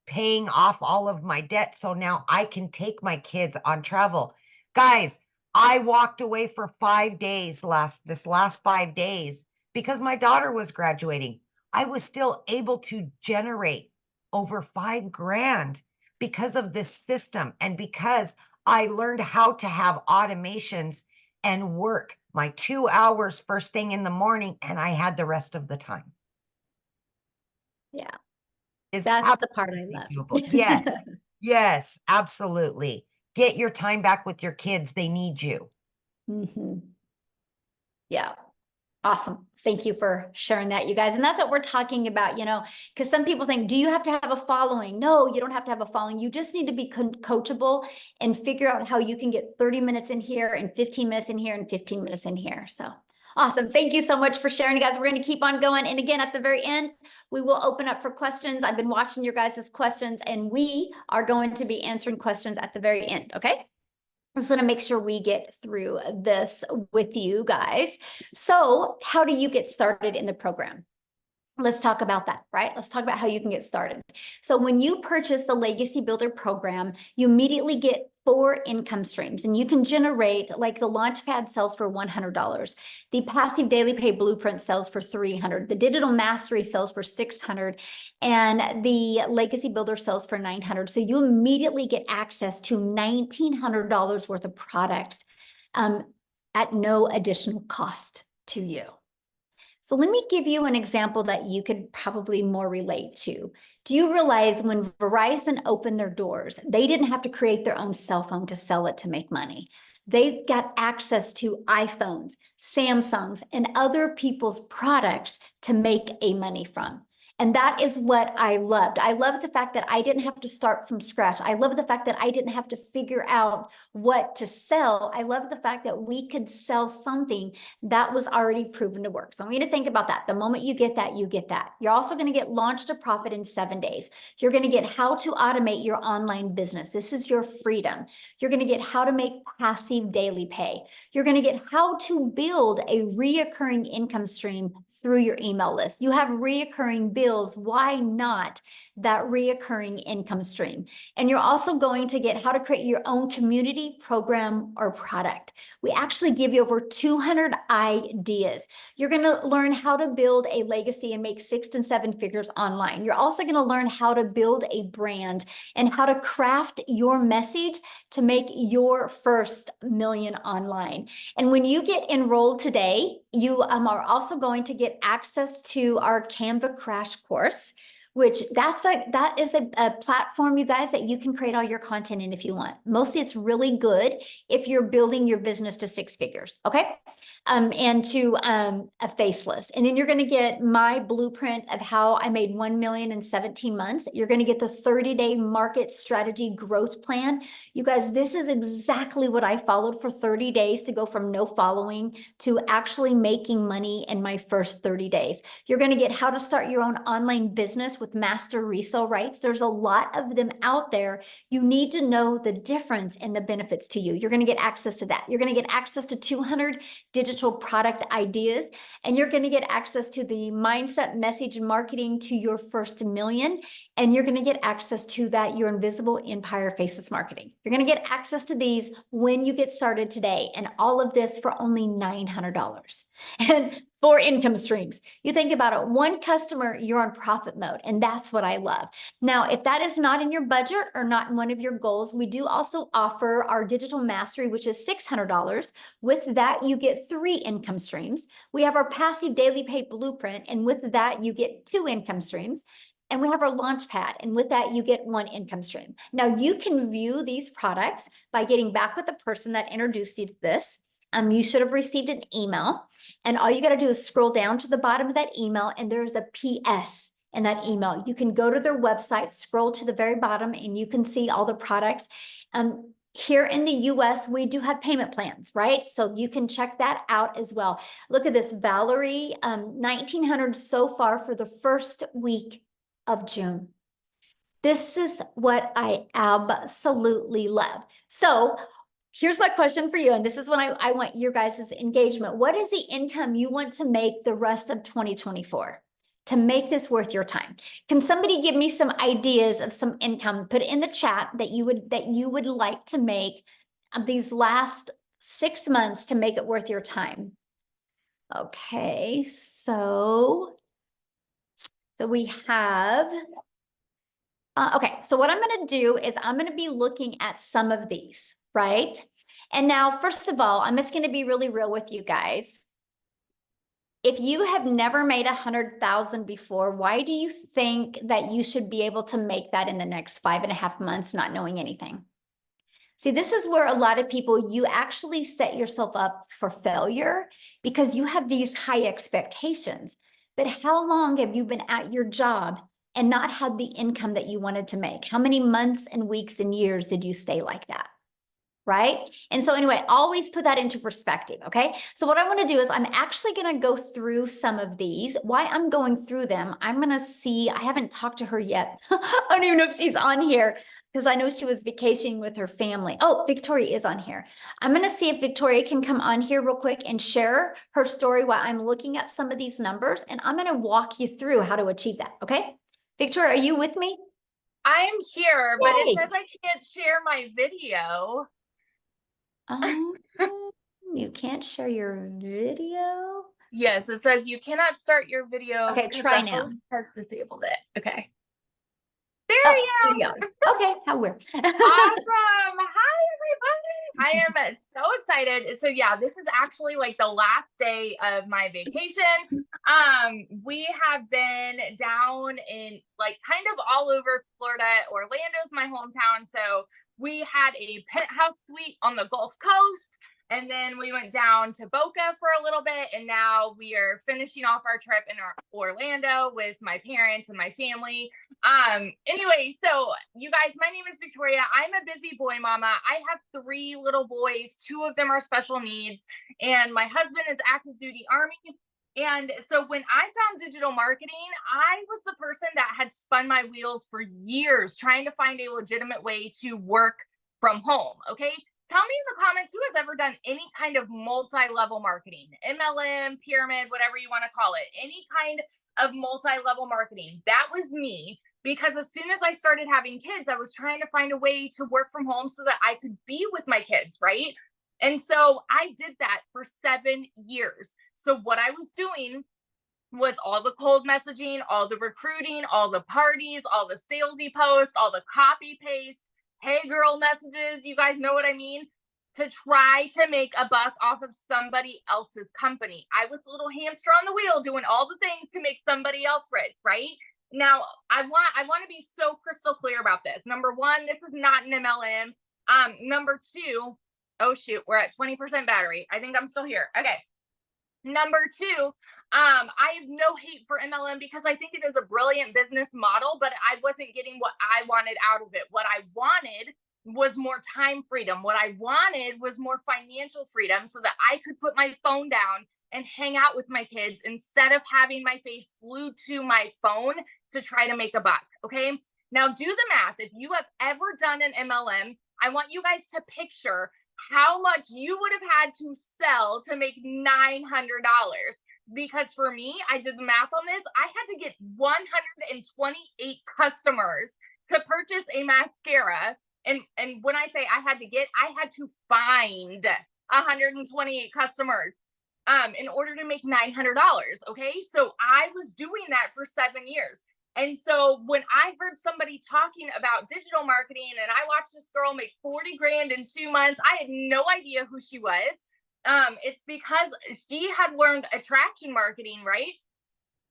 paying off all of my debt so now I can take my kids on travel. Guys, I walked away for 5 days this last 5 days because my daughter was graduating. I was still able to generate over 5 grand because of this system and because I learned how to have automations and work my 2 hours first thing in the morning, and I had the rest of the time. Yeah, Is that's the part I absolutely doable. love. Yes, yes, absolutely. Get your time back with your kids. They need you. Yeah. Awesome. Thank you for sharing that, you guys. And that's what we're talking about, because some people think, do you have to have a following? No, you don't have to have a following. You just need to be coachable and figure out how you can get 30 minutes in here and 15 minutes in here and 15 minutes in here. So awesome. Thank you so much for sharing, guys. We're going to keep on going. And again, at the very end, we will open up for questions. I've been watching your guys' questions, and we are going to be answering questions at the very end. Okay. I just want to make sure we get through this with you guys. So how do you get started in the program? Let's talk about that, right? Let's talk about how you can get started. So when you purchase the Legacy Builder program, you immediately get 4 income streams, and you can generate, like, the Launchpad sells for $100. The Passive Daily Pay Blueprint sells for $300. The Digital Mastery sells for $600, and the Legacy Builder sells for $900. So you immediately get access to $1,900 worth of products at no additional cost to you. So let me give you an example that you could probably more relate to. Do you realize when Verizon opened their doors, they didn't have to create their own cell phone to sell it to make money? They got access to iPhones, Samsungs, and other people's products to make a money from. And that is what I loved. I loved the fact that I didn't have to start from scratch. I love the fact that I didn't have to figure out what to sell. I love the fact that we could sell something that was already proven to work. So I want you to think about that. The moment you get that, you get that. You're also going to get Launch to Profit in 7 days. You're going to get how to automate your online business. This is your freedom. You're going to get how to make passive daily pay. You're going to get how to build a reoccurring income stream through your email list. You have reoccurring bills. Why not that reoccurring income stream? And you're also going to get how to create your own community, program, or product. We actually give you over 200 ideas. You're going to learn how to build a legacy and make 6 and 7 figures online. You're also going to learn how to build a brand and how to craft your message to make your first million online. And when you get enrolled today, you are also going to get access to our Canva Crash Course, which that is a platform, you guys, that you can create all your content in if you want. Mostly it's really good if you're building your business to 6 figures, okay? And to a faceless. And then you're going to get my blueprint of how I made 1 million in 17 months. You're going to get the 30-day market strategy growth plan. You guys, this is exactly what I followed for 30 days to go from no following to actually making money in my first 30 days. You're going to get how to start your own online business with master resale rights. There's a lot of them out there. You need to know the difference and the benefits to you. You're going to get access to that. You're going to get access to 200 digital product ideas, and you're going to get access to the mindset, message, and marketing to your first million. And you're going to get access to that Your Invisible Empire Faceless Marketing. You're going to get access to these when you get started today, and all of this for only $900. And 4 income streams. You think about it, 1 customer, you're on profit mode. And that's what I love. Now, if that is not in your budget or not in one of your goals, we do also offer our digital mastery, which is $600. With that, you get 3 income streams. We have our passive daily pay blueprint. And with that, you get 2 income streams. And we have our Launchpad, and with that, you get 1 income stream. Now, you can view these products by getting back with the person that introduced you to this. You should have received an email, and all you got to do is scroll down to the bottom of that email, and there's a PS in that email. You can go to their website, scroll to the very bottom, and you can see all the products. Here in the US, we do have payment plans, right? So you can check that out as well. Look at this, Valerie, 1,900 so far for the first week of June. This is what I absolutely love. So here's my question for you, and this is when I want your guys' engagement. What is the income you want to make the rest of 2024 to make this worth your time? Can somebody give me some ideas of some income? Put it in the chat that you would like to make these last 6 months to make it worth your time. Okay, so we have. Okay, so what I'm going to do is I'm going to be looking at some of these. right? And now, first of all, I'm just going to be really real with you guys. If you have never made 100,000 before, why do you think that you should be able to make that in the next 5.5 months, not knowing anything? See, this is where a lot of people, you actually set yourself up for failure because you have these high expectations. But how long have you been at your job and not had the income that you wanted to make? How many months and weeks and years did you stay like that? Right? And so anyway, always put that into perspective, okay? So what I want to do is I'm actually going to go through some of these. Why I'm going through them, I'm going to see, I haven't talked to her yet. I don't even know if she's on here because I know she was vacationing with her family. Oh, Victoria is on here. I'm going to see if Victoria can come on here real quick and share her story while I'm looking at some of these numbers, and I'm going to walk you through how to achieve that, okay? Victoria, are you with me? I'm here, but it Yay. says I can't share my video. Um, you can't share your video? Yes, it says you cannot start your video Okay, because try the now. host has disabled it. Okay. There Oh, you here you are. Okay, how weird. Awesome. Hi, everybody. I am so excited. So yeah, this is actually like the last day of my vacation. We have been down in like kind of all over Florida. Orlando's my hometown. So we had a penthouse suite on the Gulf Coast. And then we went down to Boca for a little bit. And now we are finishing off our trip in Orlando with my parents and my family. Anyway, so you guys, my name is Victoria. I'm a busy boy mama. I have 3 little boys. 2 of them are special needs, and my husband is active duty Army. And so when I found digital marketing, I was the person that had spun my wheels for years trying to find a legitimate way to work from home. Okay. Tell me in the comments who has ever done any kind of multi-level marketing, MLM, pyramid, whatever you want to call it, any kind of multi-level marketing. That was me, because as soon as I started having kids, I was trying to find a way to work from home so that I could be with my kids, right? And so I did that for 7 years. So what I was doing was all the cold messaging, all the recruiting, all the parties, all the salesy posts, all the copy paste, hey girl messages, you guys know what I mean, to try to make a buck off of somebody else's company. I was a little hamster on the wheel doing all the things to make somebody else rich, right? Now, I want to be so crystal clear about this. Number 1, this is not an MLM. Number 2, oh shoot, we're at 20% battery. I think I'm still here. Okay. Number 2, I have no hate for MLM because I think it is a brilliant business model, but I wasn't getting what I wanted out of it. What I wanted was more time freedom. What I wanted was more financial freedom so that I could put my phone down and hang out with my kids instead of having my face glued to my phone to try to make a buck. Okay. Now do the math. If you have ever done an MLM, I want you guys to picture how much you would have had to sell to make $900. Because for me, I did the math on this. I had to get 128 customers to purchase a mascara. And when I say I had to get, I had to find 128 customers in order to make $900. Okay. So I was doing that for 7 years. And so when I heard somebody talking about digital marketing and I watched this girl make 40 grand in 2 months, I had no idea who she was. It's because she had learned attraction marketing, right?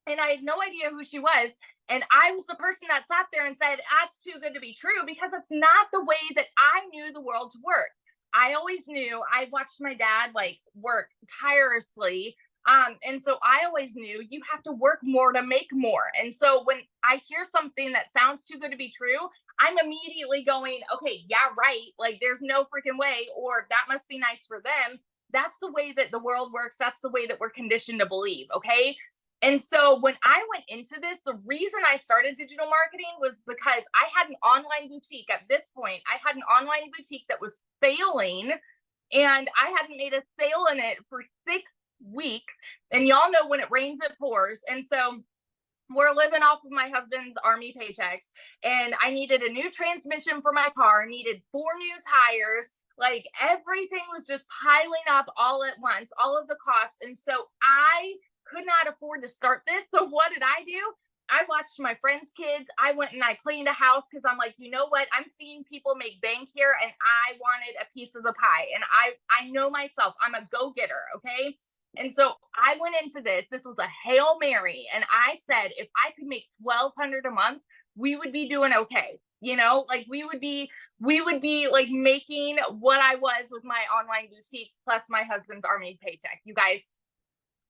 And I had no idea who she was. And I was the person that sat there and said, that's too good to be true, because it's not the way that I knew the world to work. I always knew, I watched my dad like work tirelessly. And so I always knew you have to work more to make more. And so when I hear something that sounds too good to be true, I'm immediately going, okay, yeah, right. Like there's no freaking way, or that must be nice for them. That's the way that the world works. That's the way that we're conditioned to believe. Okay. And so when I went into this, the reason I started digital marketing was because I had an online boutique. At this point, I had an online boutique that was failing, and I hadn't made a sale in it for 6 weeks. And y'all know when it rains, it pours. And so we're living off of my husband's Army paychecks, and I needed a new transmission for my car, needed 4 new tires. Like everything was just piling up all at once, all of the costs. And so I could not afford to start this. So what did I do? I watched my friends' kids. I went and I cleaned a house because I'm like, you know what? I'm seeing people make bank here and I wanted a piece of the pie. And I know myself, I'm a go-getter, okay? And so I went into this. This was a Hail Mary. And I said, if I could make $1,200 a month, we would be doing okay. You know, like we would be like making what I was with my online boutique plus my husband's army paycheck. You guys,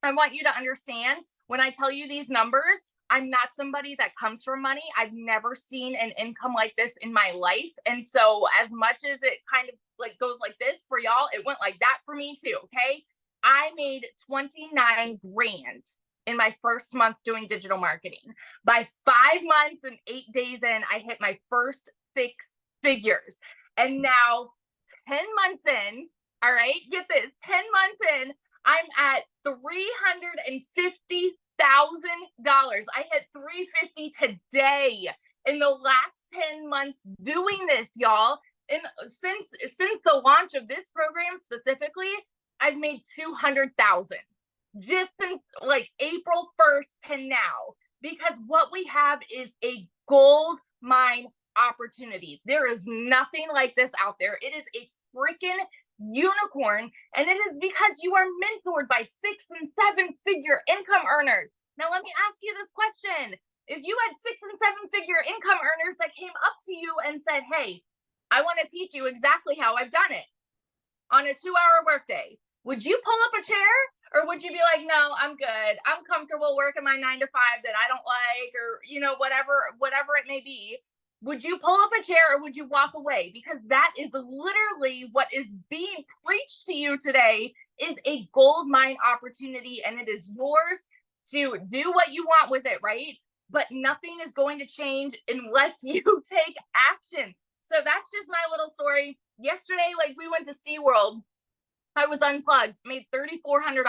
I want you to understand when I tell you these numbers, I'm not somebody that comes from money. I've never seen an income like this in my life. And so as much as it kind of like goes like this for y'all, it went like that for me too. Okay. I made 29 grand in my first month doing digital marketing. By 5 months and 8 days in, I hit my first 6 figures. And now 10 months in, all right, get this, 10 months in, I'm at $350,000. I hit 350 today in the last 10 months doing this, y'all. And since the launch of this program specifically, I've made 200,000 just since like April 1st to now, because what we have is a gold mine opportunity. There is nothing like this out there. It is a freaking unicorn, and it is because you are mentored by 6 and 7 figure income earners. Now let me ask you this question. If you had 6 and 7 figure income earners that came up to you and said, hey, I want to teach you exactly how I've done it on a 2-hour workday, would you pull up a chair, or would you be like, no, I'm good, I'm comfortable working my 9 to 5 that I don't like, or you know, whatever it may be? Would you pull up a chair or would you walk away? Because that is literally what is being preached to you today, is a gold mine opportunity, and it is yours to do what you want with it, right? But nothing is going to change unless you take action. So that's just my little story. Yesterday, like we went to SeaWorld, I was unplugged, made $3,400.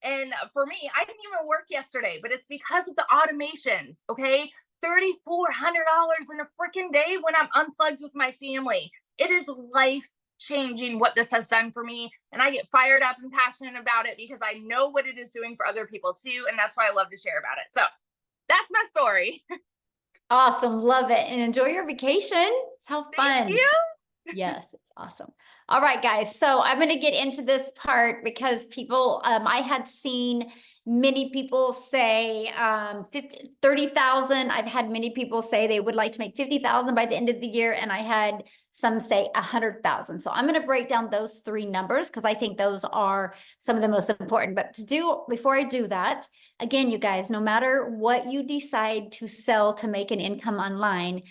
And for me, I didn't even work yesterday, but it's because of the automations, okay? $3,400 in a freaking day when I'm unplugged with my family. It is life changing what this has done for me. And I get fired up and passionate about it because I know what it is doing for other people too. And that's why I love to share about it. So that's my story. Awesome. Love it. And enjoy your vacation. How fun. Thank you. Yes, it's awesome. All right, guys. So I'm going to get into this part because people, I had seen many people say 30,000. I've had many people say they would like to make 50,000 by the end of the year. And I had some say 100,000. So I'm going to break down those 3 numbers because I think those are some of the most important. But before I do that, again, you guys, no matter what you decide to sell to make an income online,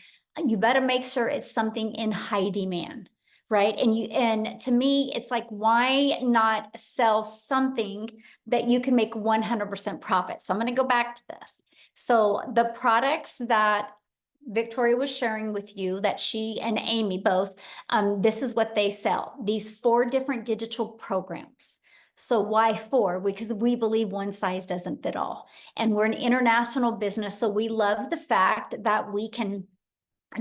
you better make sure it's something in high demand, right? And to me, it's like, why not sell something that you can make 100% profit? So I'm going to go back to this. So the products that Victoria was sharing with you, that she and Amy both, this is what they sell. These 4 different digital programs. So why 4? Because we believe one size doesn't fit all. And we're an international business. So we love the fact that we can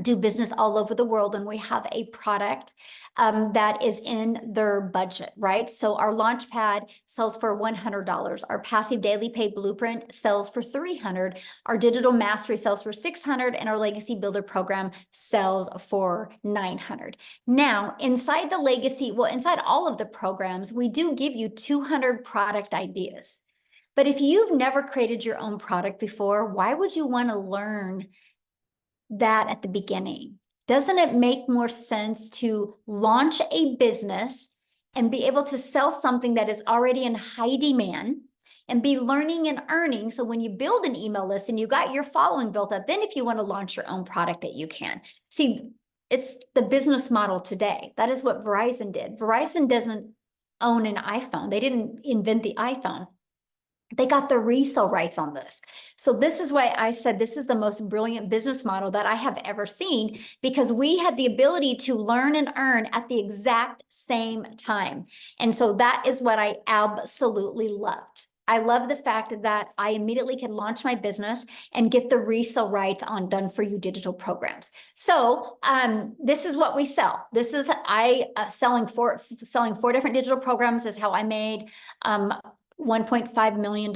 do business all over the world, and we have a product that is in their budget, right? So our Launchpad sells for $100. Our Passive Daily Pay Blueprint sells for $300. Our Digital Mastery sells for $600, and our Legacy Builder program sells for $900. Now, inside inside all of the programs, we do give you 200 product ideas. But if you've never created your own product before, why would you want to learn that at the beginning? Doesn't it make more sense to launch a business and be able to sell something that is already in high demand and be learning and earning? So when you build an email list and you got your following built up, then if you want to launch your own product, that you can. See, it's the business model today. That is what Verizon did. Verizon doesn't own an iPhone. They didn't invent the iPhone. They got the resale rights on this. So this is why I said this is the most brilliant business model that I have ever seen, because we had the ability to learn and earn at the exact same time. And so that is what I absolutely loved. I love the fact that I immediately could launch my business and get the resale rights on done for you digital programs. So this is what we sell. This is selling 4 different digital programs is how I made $1.5 million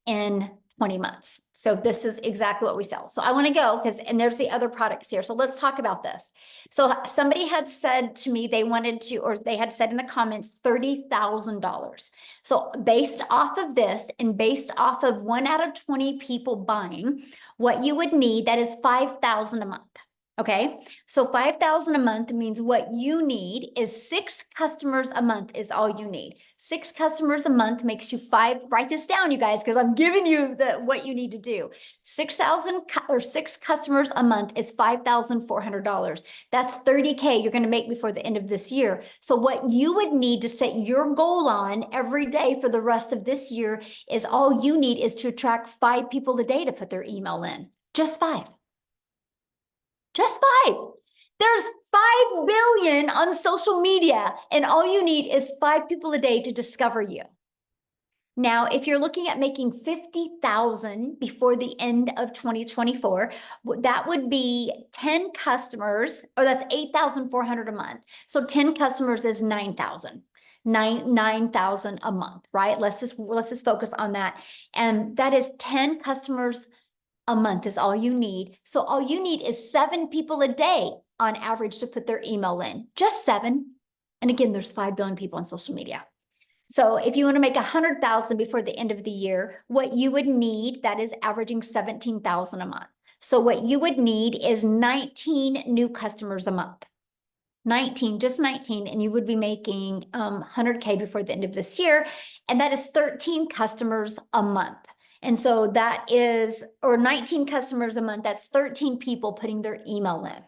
in 20 months. So this is exactly what we sell. So I want to go and there's the other products here. So let's talk about this. So somebody had said to me, they wanted to, or they had said in the comments, $30,000. So based off of this and based off of 1 out of 20 people buying, what you would need, that is 5,000 a month. Okay, so 5,000 a month means what you need is 6 customers a month is all you need. 6 customers a month makes you 5. Write this down, you guys, because I'm giving you what you need to do. 6,000 or 6 customers a month is $5,400. That's 30K you're going to make before the end of this year. So what you would need to set your goal on every day for the rest of this year is all you need is to attract 5 people a day to put their email in. Just 5. Just 5. There's 5 billion on social media, and all you need is 5 people a day to discover you. Now, if you're looking at making 50,000 before the end of 2024, that would be 10 customers, or that's 8,400 a month. So 10 customers is 9,000. 9,000 a month, right? Let's just focus on that. And that is 10 customers a month is all you need. So all you need is 7 people a day on average to put their email in, just 7. And again, there's 5 billion people on social media. So if you want to make 100,000 before the end of the year, what you would need, that is averaging 17,000 a month. So what you would need is 19 new customers a month. 19, just 19, and you would be making 100K before the end of this year. And that is 13 customers a month. And so that is, or 19 customers a month, that's 13 people putting their email in.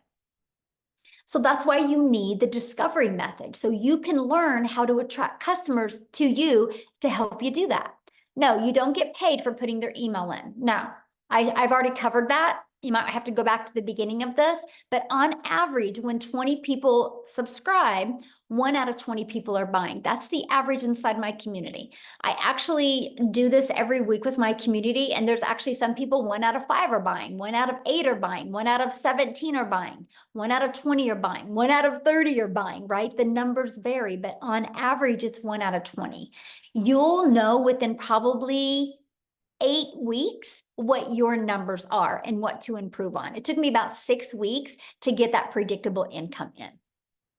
So that's why you need the discovery method. So you can learn how to attract customers to you to help you do that. No, you don't get paid for putting their email in. Now, I've already covered that. You might have to go back to the beginning of this, but on average, when 20 people subscribe, 1 out of 20 people are buying. That's the average inside my community. I actually do this every week with my community, and there's actually some people 1 out of 5 are buying, 1 out of 8 are buying, 1 out of 17 are buying, 1 out of 20 are buying, 1 out of 30 are buying, right? The numbers vary, but on average, it's 1 out of 20. You'll know within probably 8 weeks what your numbers are and what to improve on. It took me about 6 weeks to get that predictable income in.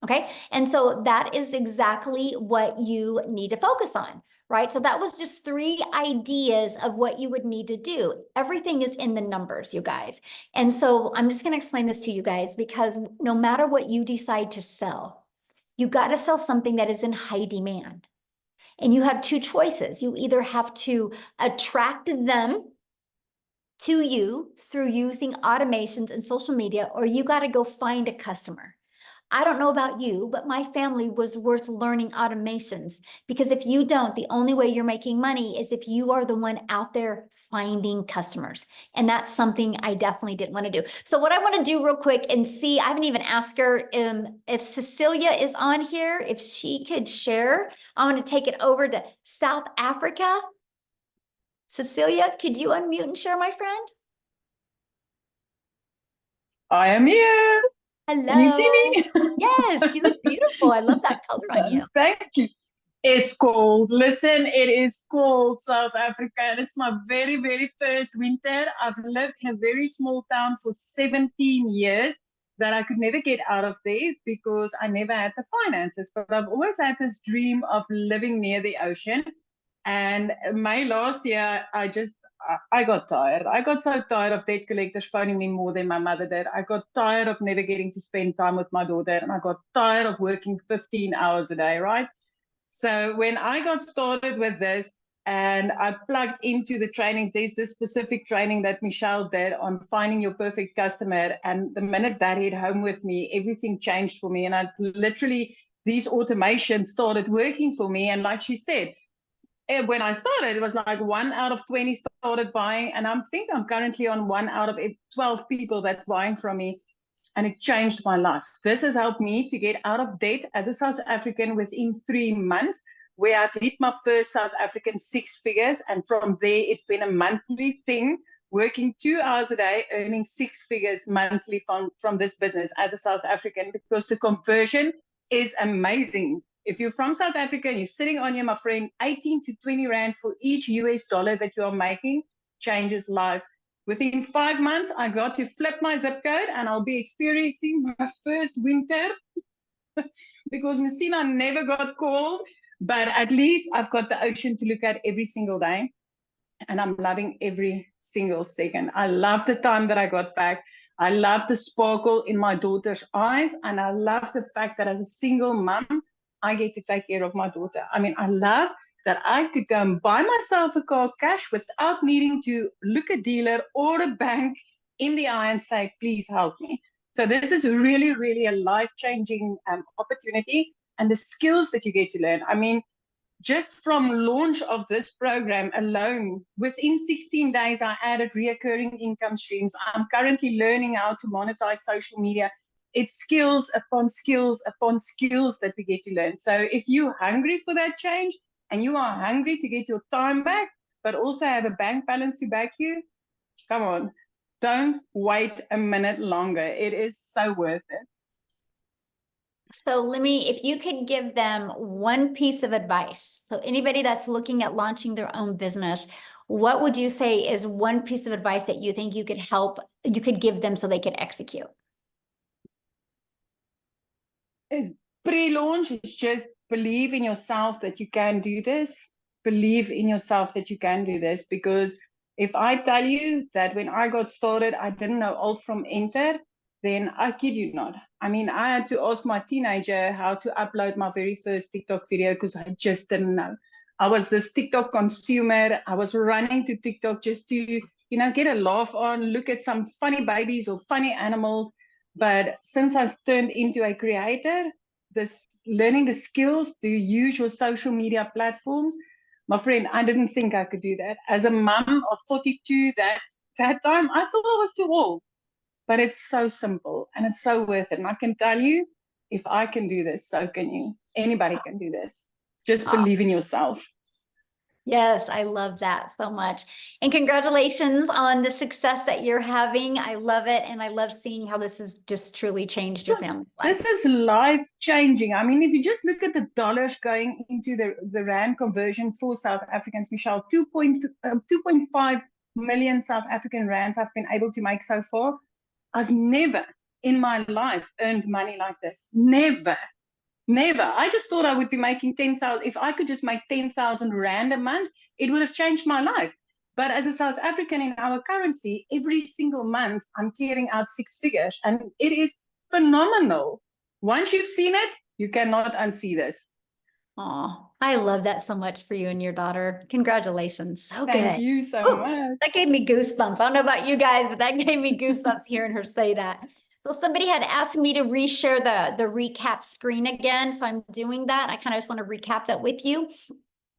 Okay. And so that is exactly what you need to focus on, right? So that was just 3 ideas of what you would need to do. Everything is in the numbers, you guys. And so I'm just going to explain this to you guys, because no matter what you decide to sell, you got to sell something that is in high demand. And you have 2 choices. You either have to attract them to you through using automations and social media, or you got to go find a customer. I don't know about you, but my family was worth learning automations, because if you don't, the only way you're making money is if you are the one out there finding customers. And that's something I definitely didn't want to do. So what I want to do real quick and see, I haven't even asked her if Cecilia is on here, if she could share. I want to take it over to South Africa. Cecilia, could you unmute and share, my friend? I am here. Hello. Can you see me? Yes, you look beautiful. I love that color on you. Thank you. It's cold. Listen, it is cold, South Africa, and it's my very, very first winter. I've lived in a very small town for 17 years that I could never get out of there because I never had the finances. But I've always had this dream of living near the ocean. And May last year, I got tired. I got so tired of debt collectors phoning me more than my mother did. I got tired of never getting to spend time with my daughter. And I got tired of working 15 hours a day, right? So when I got started with this and I plugged into the trainings, there's this specific training that Michele did on finding your perfect customer. And the minute that hit home with me, everything changed for me. And I literally, these automations started working for me. And like she said, when I started, it was like 1 out of 20 started buying. And I think I'm currently on 1 out of 12 people that's buying from me. And it changed my life. This has helped me to get out of debt as a South African within 3 months, where I've hit my first South African 6 figures. And from there, it's been a monthly thing, working 2 hours a day, earning 6 figures monthly from this business as a South African, because the conversion is amazing. If you're from South Africa and you're sitting on here, my friend, 18 to 20 Rand for each US dollar that you are making changes lives. Within 5 months, I got to flip my zip code and I'll be experiencing my first winter because Messina never got cold, but at least I've got the ocean to look at every single day. And I'm loving every single second. I love the time that I got back. I love the sparkle in my daughter's eyes. And I love the fact that as a single mom, I get to take care of my daughter. I mean, I love that I could go and buy myself a car cash without needing to look a dealer or a bank in the eye and say, please help me. So this is really, really a life-changing opportunity, and the skills that you get to learn. I mean, just from launch of this program alone, within 16 days, I added reoccurring income streams. I'm currently learning how to monetize social media. It's skills upon skills upon skills that we get to learn. So if you're hungry for that change and you are hungry to get your time back, but also have a bank balance to back you, come on, don't wait a minute longer. It is so worth it. So if you could give them one piece of advice, so anybody that's looking at launching their own business, what would you say is one piece of advice that you think you could give them so they could execute? Is pre-launch is just believe in yourself that you can do this. Believe in yourself that you can do this. Because if I tell you that when I got started, I didn't know alt from enter, then I kid you not. I mean, I had to ask my teenager how to upload my very first TikTok video because I just didn't know. I was this TikTok consumer. I was running to TikTok just to, get a laugh on, look at some funny babies or funny animals. But since I've turned into a creator, learning the skills to use your social media platforms, my friend, I didn't think I could do that. As a mom of 42 that time, I thought I was too old. But it's so simple and it's so worth it. And I can tell you, if I can do this, so can you. Anybody can do this. Just believe in yourself. Yes, I love that so much. And congratulations on the success that you're having. I love it. And I love seeing how this has just truly changed your family's life. This is life changing. I mean, if you just look at the dollars going into the Rand conversion for South Africans, Michelle, 2.5 million South African Rands I've been able to make so far. I've never in my life earned money like this. Never. I just thought I would be making 10,000. If I could just make 10,000 Rand a month, it would have changed my life. But as a South African in our currency, every single month I'm clearing out 6 figures, and it is phenomenal. Once you've seen it, you cannot unsee this. Oh, I love that so much for you and your daughter. Congratulations. So good. Thank you so much. That gave me goosebumps. I don't know about you guys, but that gave me goosebumps hearing her say that. So somebody had asked me to reshare the recap screen again. So I'm doing that. I kind of just want to recap that with you.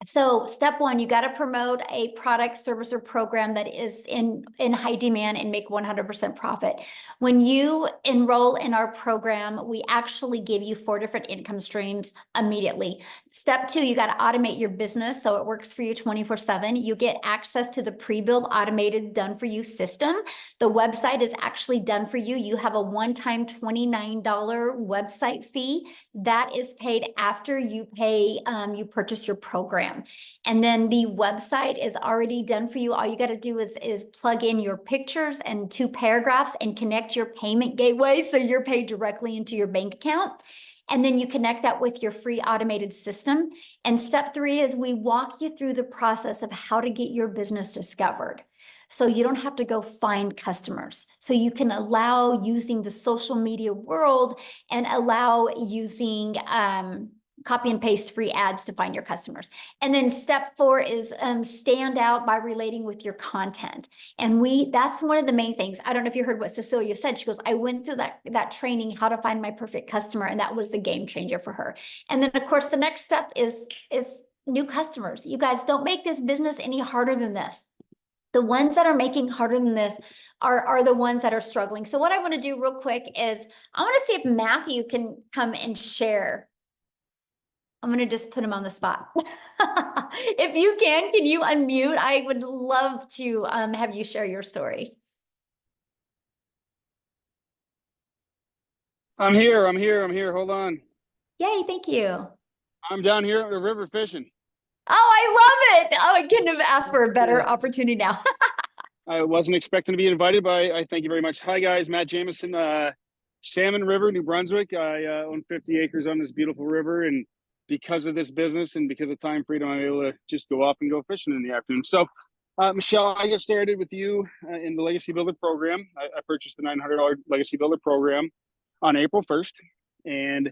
So step one, you got to promote a product, service, or program that is in high demand and make 100% profit. When you enroll in our program, we actually give you 4 different income streams immediately. Step 2, you got to automate your business so it works for you 24/7. You get access to the pre-built automated done for you system. The website is actually done for you. You have a one-time $29 website fee that is paid after you you purchase your program. And then the website is already done for you. All you got to do is plug in your pictures and 2 paragraphs and connect your payment gateway so you're paid directly into your bank account. And then you connect that with your free automated system. And step 3 is we walk you through the process of how to get your business discovered. So you don't have to go find customers. So you can allow using the social media world and allow using copy and paste free ads to find your customers. And then step 4 is stand out by relating with your content. And that's one of the main things. I don't know if you heard what Cecilia said. She goes, I went through that training, how to find my perfect customer. And that was the game changer for her. And then of course, the next step is new customers. You guys, don't make this business any harder than this. The ones that are making harder than this are the ones that are struggling. So what I want to do real quick is I want to see if Matthew can come and share. I'm going to just put him on the spot. If you can you unmute? I would love to have you share your story. I'm here. Hold on. Yay, thank you. I'm down here at the river fishing. Oh, I love it. Oh, I couldn't have asked for a better opportunity now. I wasn't expecting to be invited, but I thank you very much. Hi, guys. Matt Jameson, Salmon River, New Brunswick. I own 50 acres on this beautiful river. And because of this business and because of time freedom, I'm able to just go off and go fishing in the afternoon. So, Michelle, I got started with you in the Legacy Builder program. I purchased the $900 Legacy Builder program on April 1st. And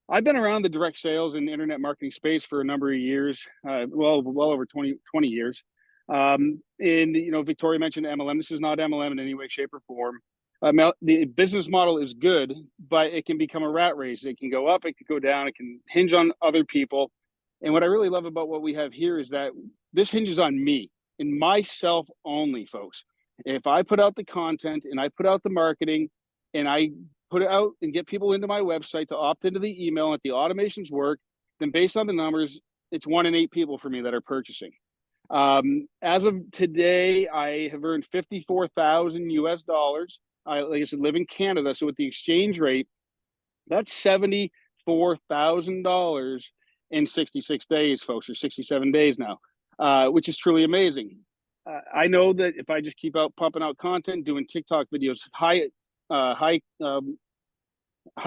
I've been around the direct sales and internet marketing space for a number of years, well over 20 years. And, you know, Victoria mentioned MLM. This is not MLM in any way, shape, or form. The business model is good, but it can become a rat race. It can go up, it can go down, it can hinge on other people. And what I really love about what we have here is that this hinges on me and myself only, folks. If I put out the content and I put out the marketing and I put it out and get people into my website to opt into the email and if the automations work, then based on the numbers, it's 1 in 8 people for me that are purchasing. As of today, I have earned 54,000 US dollars. Like I said, live in Canada. So with the exchange rate, that's $74,000 in 66 days, folks, or 67 days now, which is truly amazing. I know that if I just keep out pumping out content, doing TikTok videos, high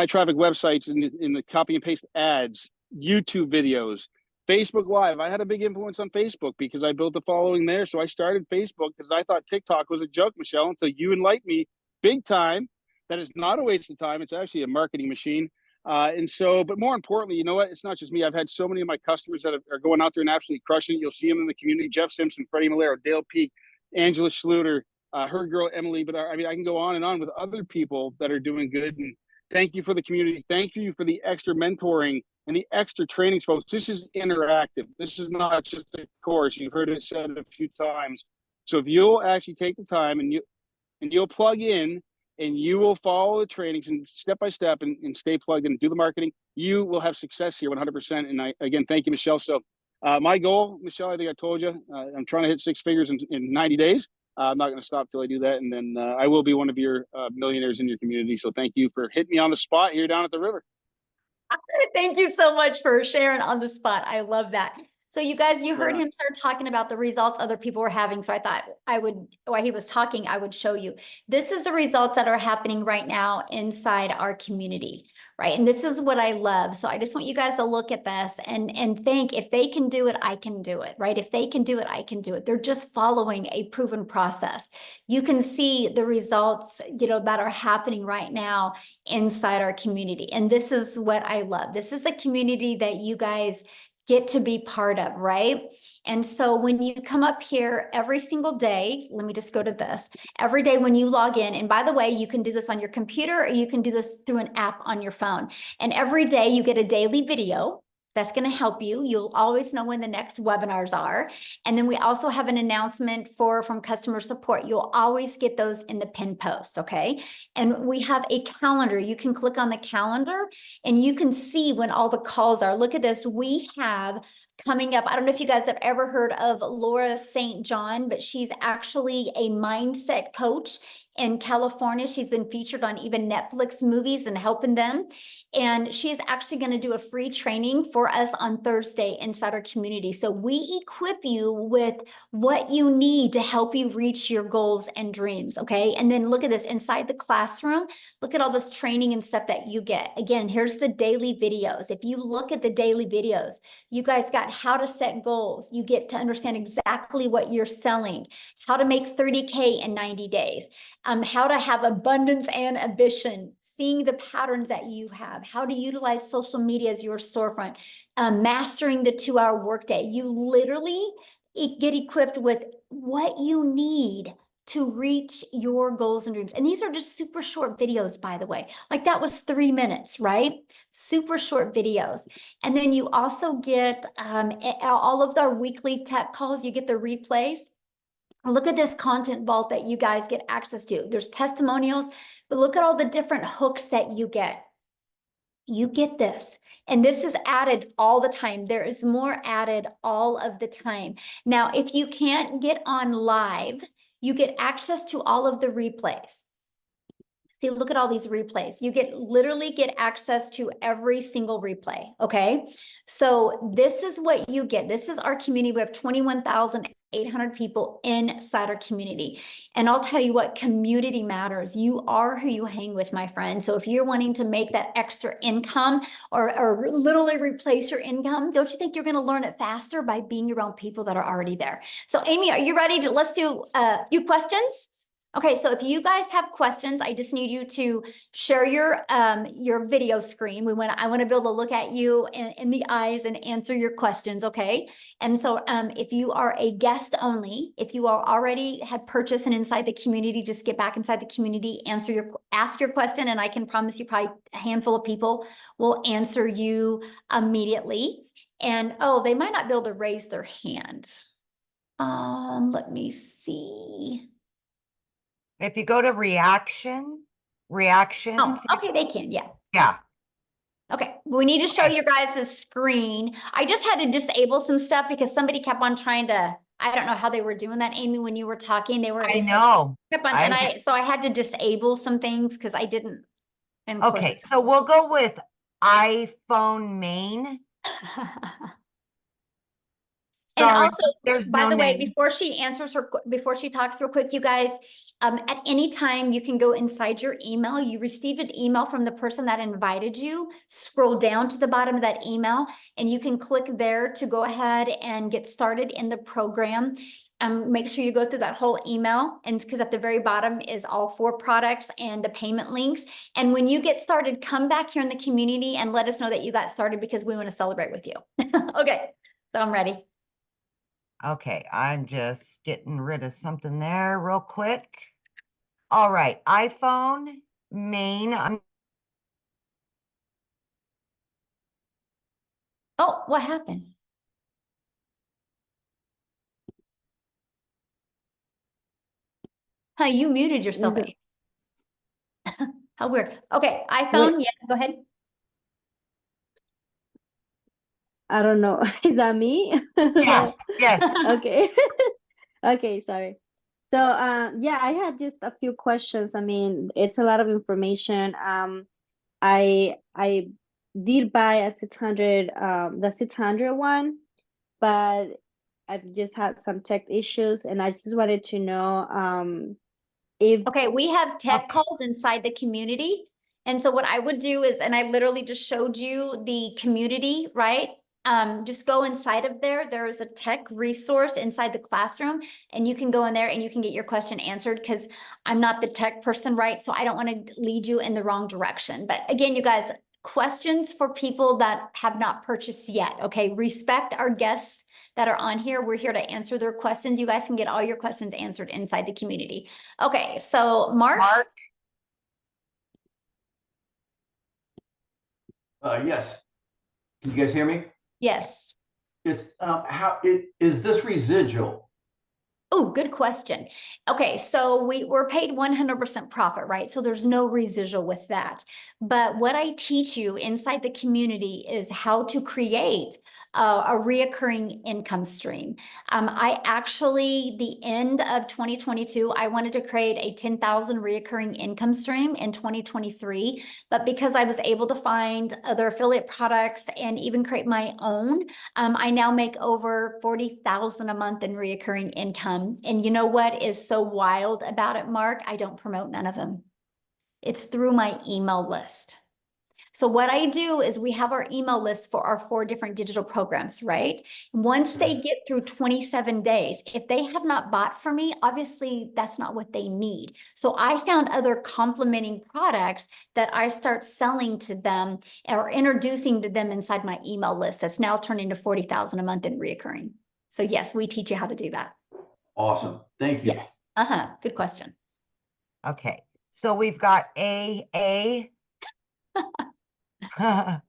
traffic websites in the copy and paste ads, YouTube videos, Facebook Live. I had a big influence on Facebook because I built a following there. So I started Facebook because I thought TikTok was a joke, Michelle, until you enlightened me big time that it's not a waste of time. It's actually a marketing machine. And so, but more importantly, you know what? It's not just me. I've had so many of my customers that are going out there and absolutely crushing it. You'll see them in the community: Jeff Simpson, Freddie Malero, Dale Peak, Angela Schluter, her girl Emily. But I mean, I can go on and on with other people that are doing good. And thank you for the community. Thank you for the extra mentoring and the extra training, folks. This is interactive. This is not just a course. You've heard it said a few times. So if you'll actually take the time and you'll plug in and you will follow the trainings and step by step and stay plugged in and do the marketing, you will have success here 100%. And I, again, thank you, Michelle. So my goal, Michelle, I think I told you, I'm trying to hit 6 figures in 90 days. I'm not going to stop till I do that. And then I will be one of your millionaires in your community. So thank you for hitting me on the spot here down at the river. Thank you so much for sharing on the spot. I love that. So you guys, you heard him start talking about the results other people were having. So I thought I would, while he was talking, I would show you. This is the results that are happening right now inside our community, right? And this is what I love. So I just want you guys to look at this and think, if they can do it, I can do it, right? If they can do it, I can do it. They're just following a proven process. You can see the results, you know, that are happening right now inside our community. And this is what I love. This is a community that you guys get to be part of, right? And so when you come up here every single day, let me just go to this, every day when you log in, and by the way, you can do this on your computer or you can do this through an app on your phone. And every day you get a daily video that's going to help you. You'll always know when the next webinars are. And then we also have an announcement from customer support. You'll always get those in the pin post, okay? And we have a calendar. You can click on the calendar and you can see when all the calls are. Look at this. We have coming up, I don't know if you guys have ever heard of Laura St. John, but she's actually a mindset coach in California. She's been featured on even Netflix movies and helping them. And she is actually going to do a free training for us on Thursday inside our community. So we equip you with what you need to help you reach your goals and dreams. Okay. And then look at this inside the classroom. Look at all this training and stuff that you get. Again, here's the daily videos. If you look at the daily videos, you guys got how to set goals. You get to understand exactly what you're selling, how to make 30K in 90 days, how to have abundance and ambition, seeing the patterns that you have, how to utilize social media as your storefront, mastering the 2-hour workday. You literally get equipped with what you need to reach your goals and dreams. And these are just super short videos, by the way. Like that was 3 minutes, right? Super short videos. And then you also get all of our weekly tech calls. You get the replays. Look at this content vault that you guys get access to. There's testimonials, but look at all the different hooks that you get. You get this, and this is added all the time. There is more added all of the time. Now, if you can't get on live, you get access to all of the replays. See, look at all these replays. You literally get access to every single replay, okay? So this is what you get. This is our community. We have 21,000 800 people inside our community. And I'll tell you what, community matters. You are who you hang with, my friend. So if you're wanting to make that extra income or literally replace your income, don't you think you're going to learn it faster by being around people that are already there? So Amy, are you ready let's do a few questions? Okay, so if you guys have questions, I just need you to share your video screen. I want to be able to look at you in the eyes and answer your questions, okay? And so if you are a guest only, if you are already had purchased and inside the community, just get back inside the community, ask your question, and I can promise you probably a handful of people will answer you immediately. And oh, they might not be able to raise their hand. Let me see. If you go to reactions. Oh, okay, they can, yeah. Yeah. Okay, we need to show you guys the screen. I just had to disable some stuff because somebody kept on trying to, I don't know how they were doing that, Amy, when you were talking, I know. Kept on, so I had to disable some things because I didn't. And of Okay, so we'll go with iPhone main. And Sorry, also, there's by no the way, name. before she talks real quick, you guys, at any time you can go inside your email. You received an email from the person that invited you. Scroll down to the bottom of that email, and you can click there to go ahead and get started in the program. Make sure you go through that whole email, and because at the very bottom is all 4 products and the payment links. And when you get started, come back here in the community and let us know that you got started because we want to celebrate with you. Okay, so I'm ready. Okay, I'm just getting rid of something there real quick. All right, iPhone main. Oh, what happened? Huh, you muted yourself. Is it- How weird. Okay, iPhone, yeah, go ahead. I don't know. Is that me? Yes, yes. Okay. Okay, sorry. So, yeah, I had just a few questions. I mean, it's a lot of information. I did buy a 600, the 600 one, but I've just had some tech issues, and I just wanted to know, if Okay, we have tech calls inside the community. And so what I would do is, and I literally just showed you the community, right? Just go inside of there. There is a tech resource inside the classroom, and you can go in there and you can get your question answered because I'm not the tech person, right? So I don't want to lead you in the wrong direction. But again, you guys, questions for people that have not purchased yet. Okay, respect our guests that are on here. We're here to answer their questions. You guys can get all your questions answered inside the community. Okay, so Mark? Yes. Can you guys hear me? Yes. Is is this residual? Oh, good question. Okay, so we're paid 100% profit, right? So there's no residual with that. But what I teach you inside the community is how to create a reoccurring income stream. I actually, the end of 2022, I wanted to create a 10,000 reoccurring income stream in 2023. But because I was able to find other affiliate products and even create my own, I now make over 40,000 a month in reoccurring income. And you know what is so wild about it, Mark? I don't promote none of them. It's through my email list. So what I do is we have our email list for our 4 different digital programs, right? Once they get through 27 days, if they have not bought from me, obviously that's not what they need. So I found other complementing products that I start selling to them or introducing to them inside my email list that's now turned into 40,000 a month in reoccurring. So yes, we teach you how to do that. Awesome. Thank you. Yes. Good question. Okay, so we've got A. Hello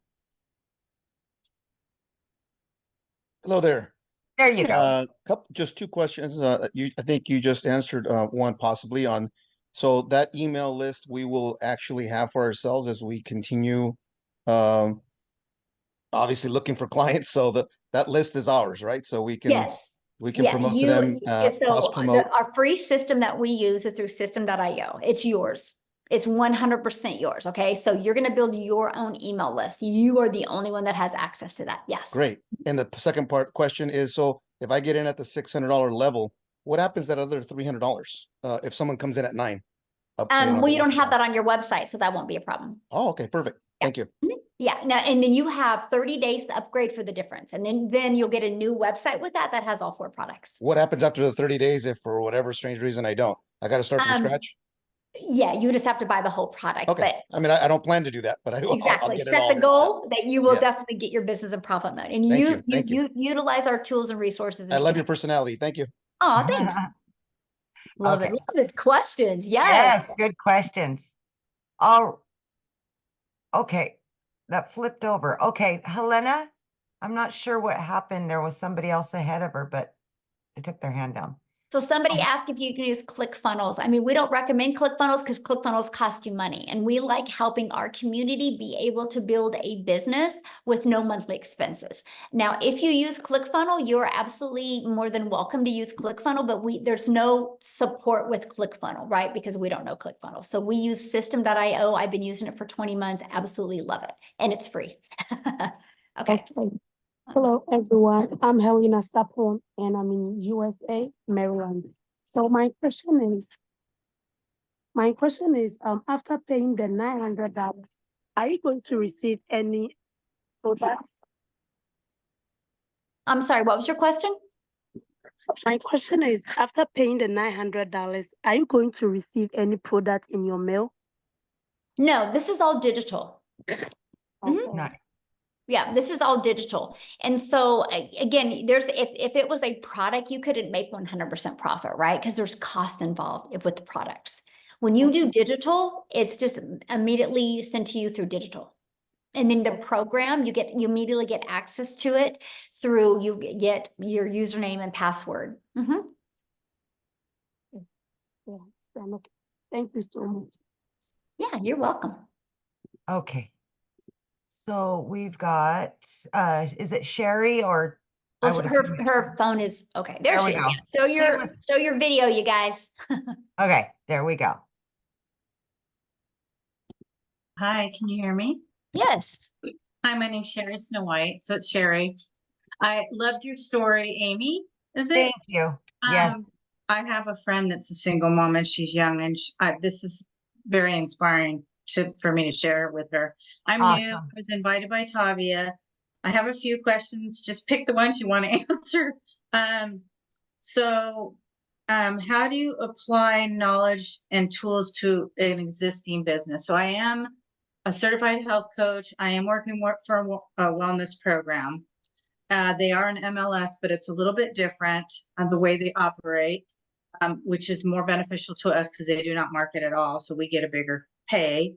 there. There you go. Just 2 questions. I think you just answered one possibly on. So that email list we will actually have for ourselves as we continue, obviously looking for clients. So that list is ours, right? So we can promote to them, cross promote. Our free system that we use is through system.io. It's yours. It's 100% yours. Okay. So you're going to build your own email list. You are the only one that has access to that. Yes. Great. And the second question is, so if I get in at the $600 level, what happens that other $300? If someone comes in at 9? Well, you don't have that on your website, so that won't be a problem. Oh, okay, perfect. Yeah. Thank you. Yeah, now, and then you have 30 days to upgrade for the difference. And then you'll get a new website with that has all 4 products. What happens after the 30 days if for whatever strange reason I don't? I got to start from scratch? Yeah, you just have to buy the whole product. Okay. But I mean, I don't plan to do that, but I'll exactly, get it set all. the goal that you will Yeah. definitely get your business in profit mode. And Thank you. you utilize our tools and resources. I love your personality. Thank you. Oh, thanks. Love it. Okay. Love his questions. Yes, good questions. Oh, okay. That flipped over. Okay, Helena, I'm not sure what happened. There was somebody else ahead of her, but they took their hand down. So somebody asked if you can use ClickFunnels. I mean, we don't recommend ClickFunnels because ClickFunnels cost you money. And we like helping our community be able to build a business with no monthly expenses. Now, if you use ClickFunnels, you're absolutely more than welcome to use ClickFunnels, but there's no support with ClickFunnels, right? Because we don't know ClickFunnels. So we use System.io. I've been using it for 20 months. Absolutely love it. And it's free. Okay. Hello, everyone. I'm Helena Sapon, and I'm in USA, Maryland. So my question is, after paying the $900, are you going to receive any products? I'm sorry, what was your question? My question is, after paying the $900, are you going to receive any product in your mail? No, this is all digital. Okay. Nice. Yeah, this is all digital. And so again, if it was a product, you couldn't make 100% profit, right? Because there's cost involved with the products. When you do digital, it's just immediately sent to you through digital. And then the program, you immediately get access to it through, you get your username and password. Yeah, okay. Thank you so much. Yeah, you're welcome. Okay. So we've got, is it Sherry or? I Well, would her assume- phone is, okay, there There we she is. go. Yeah. Show your video, you guys. Okay, there we go. Hi, can you hear me? Yes. Hi, my name's Sherry Snow White. So it's Sherry. I loved your story, Amy. Is it? Thank you. Yes. I have a friend that's a single mom and she's young, and this is very inspiring for me to share with her. I'm new. I Awesome. was invited by Tavia. I have a few questions. Just pick the ones you want to answer. How do you apply knowledge and tools to an existing business? So I am a certified health coach. I am working for a wellness program. They are an MLS, but it's a little bit different on the way they operate, which is more beneficial to us because they do not market at all. So we get a bigger pay.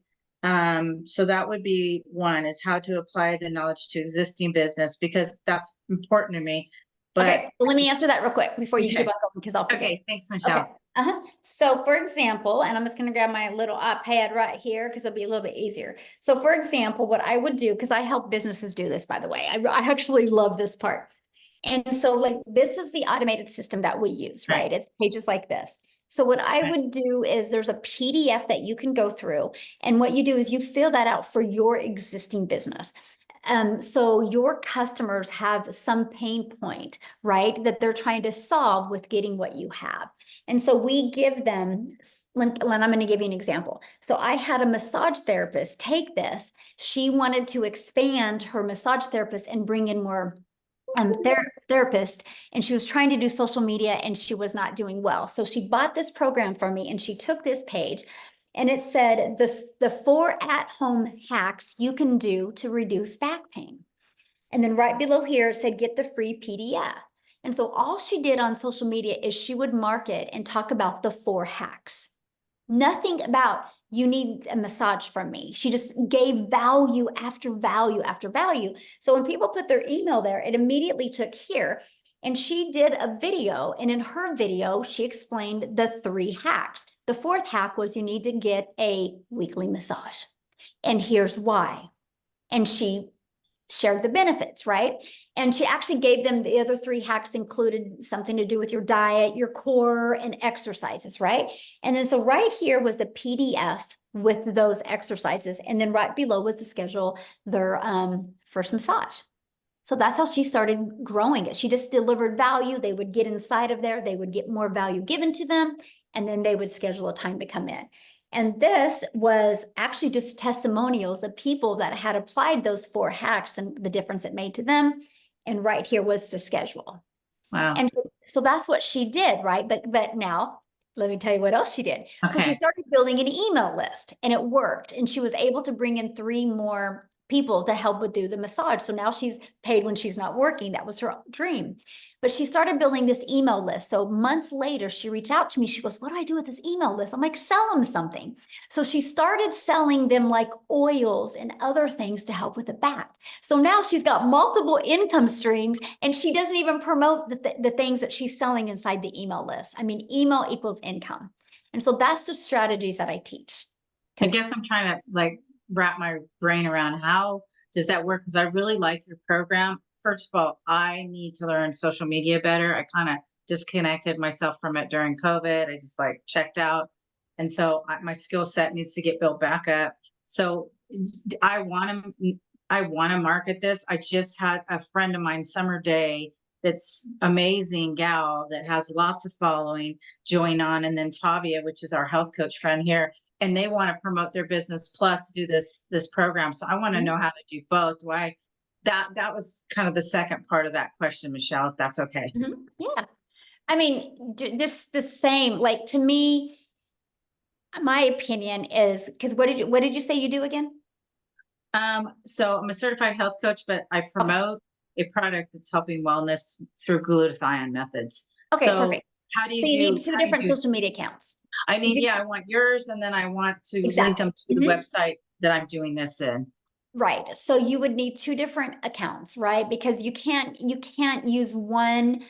So that would be one, is how to apply the knowledge to existing business, because that's important to me. But okay, well, let me answer that real quick before you keep on going, because I'll forget. Okay, thanks, Michelle. Okay. So for example, and I'm just going to grab my little iPad right here because it'll be a little bit easier. So for example, what I would do, because I help businesses do this, by the way, I actually love this part. And so like, this is the automated system that we use, right? It's pages like this. So what I would do is there's a PDF that you can go through. And what you do is you fill that out for your existing business. So your customers have some pain point, right, that they're trying to solve with getting what you have. And so we give them, and I'm going to give you an example. So I had a massage therapist take this. She wanted to expand her massage therapist and bring in more therapist, and she was trying to do social media and she was not doing well. So she bought this program from me and she took this page. And it said the 4 at-home hacks you can do to reduce back pain. And then right below here, it said, get the free PDF. And so all she did on social media is she would market and talk about the 4 hacks. Nothing about, you need a massage from me. She just gave value after value after value. So when people put their email there, it immediately took here. And she did a video, and in her video, she explained the 3 hacks. The 4th hack was you need to get a weekly massage. And here's why. And she shared the benefits, right? And she actually gave them the other 3 hacks included something to do with your diet, your core, and exercises, right? And then so right here was a PDF with those exercises. And then right below was to schedule their first massage. So that's how she started growing it. She just delivered value. They would get inside of there. They would get more value given to them. And then they would schedule a time to come in. And this was actually just testimonials of people that had applied those 4 hacks and the difference it made to them. And right here was to schedule. Wow. And so that's what she did, right? But now let me tell you what else she did. So she Okay. started building an email list and it worked. And she was able to bring in 3 more people to help with do the massage. So now she's paid when she's not working. That was her dream. But she started building this email list. So months later, she reached out to me. She goes, what do I do with this email list? I'm like, sell them something. So she started selling them like oils and other things to help with the back. So now she's got multiple income streams and she doesn't even promote the things that she's selling inside the email list. I mean, email equals income. And so that's the strategies that I teach. I guess I'm trying to like wrap my brain around how does that work? Because I really like your program. First of all, I need to learn social media better. I kind of disconnected myself from it during COVID. I just like checked out. And so my skill set needs to get built back up. So I want to market this. I just had a friend of mine, Summer Day, that's amazing gal that has lots of following, join on, and then Tavia, which is our health coach friend here, and they want to promote their business plus do this program. So I want to know how to do both. That was kind of the second part of that question, Michele, if that's okay. Yeah. I mean, just the same, like to me, my opinion is, because what did you say you do again? So I'm a certified health coach, but I promote a product that's helping wellness through glutathione methods. Okay, So perfect. how do you So you need do- 2 how do you different do- social media accounts. I need, yeah, I want yours, and then I want to link them to the website that I'm doing this in. Right. So you would need 2 different accounts, right? Because you can't use one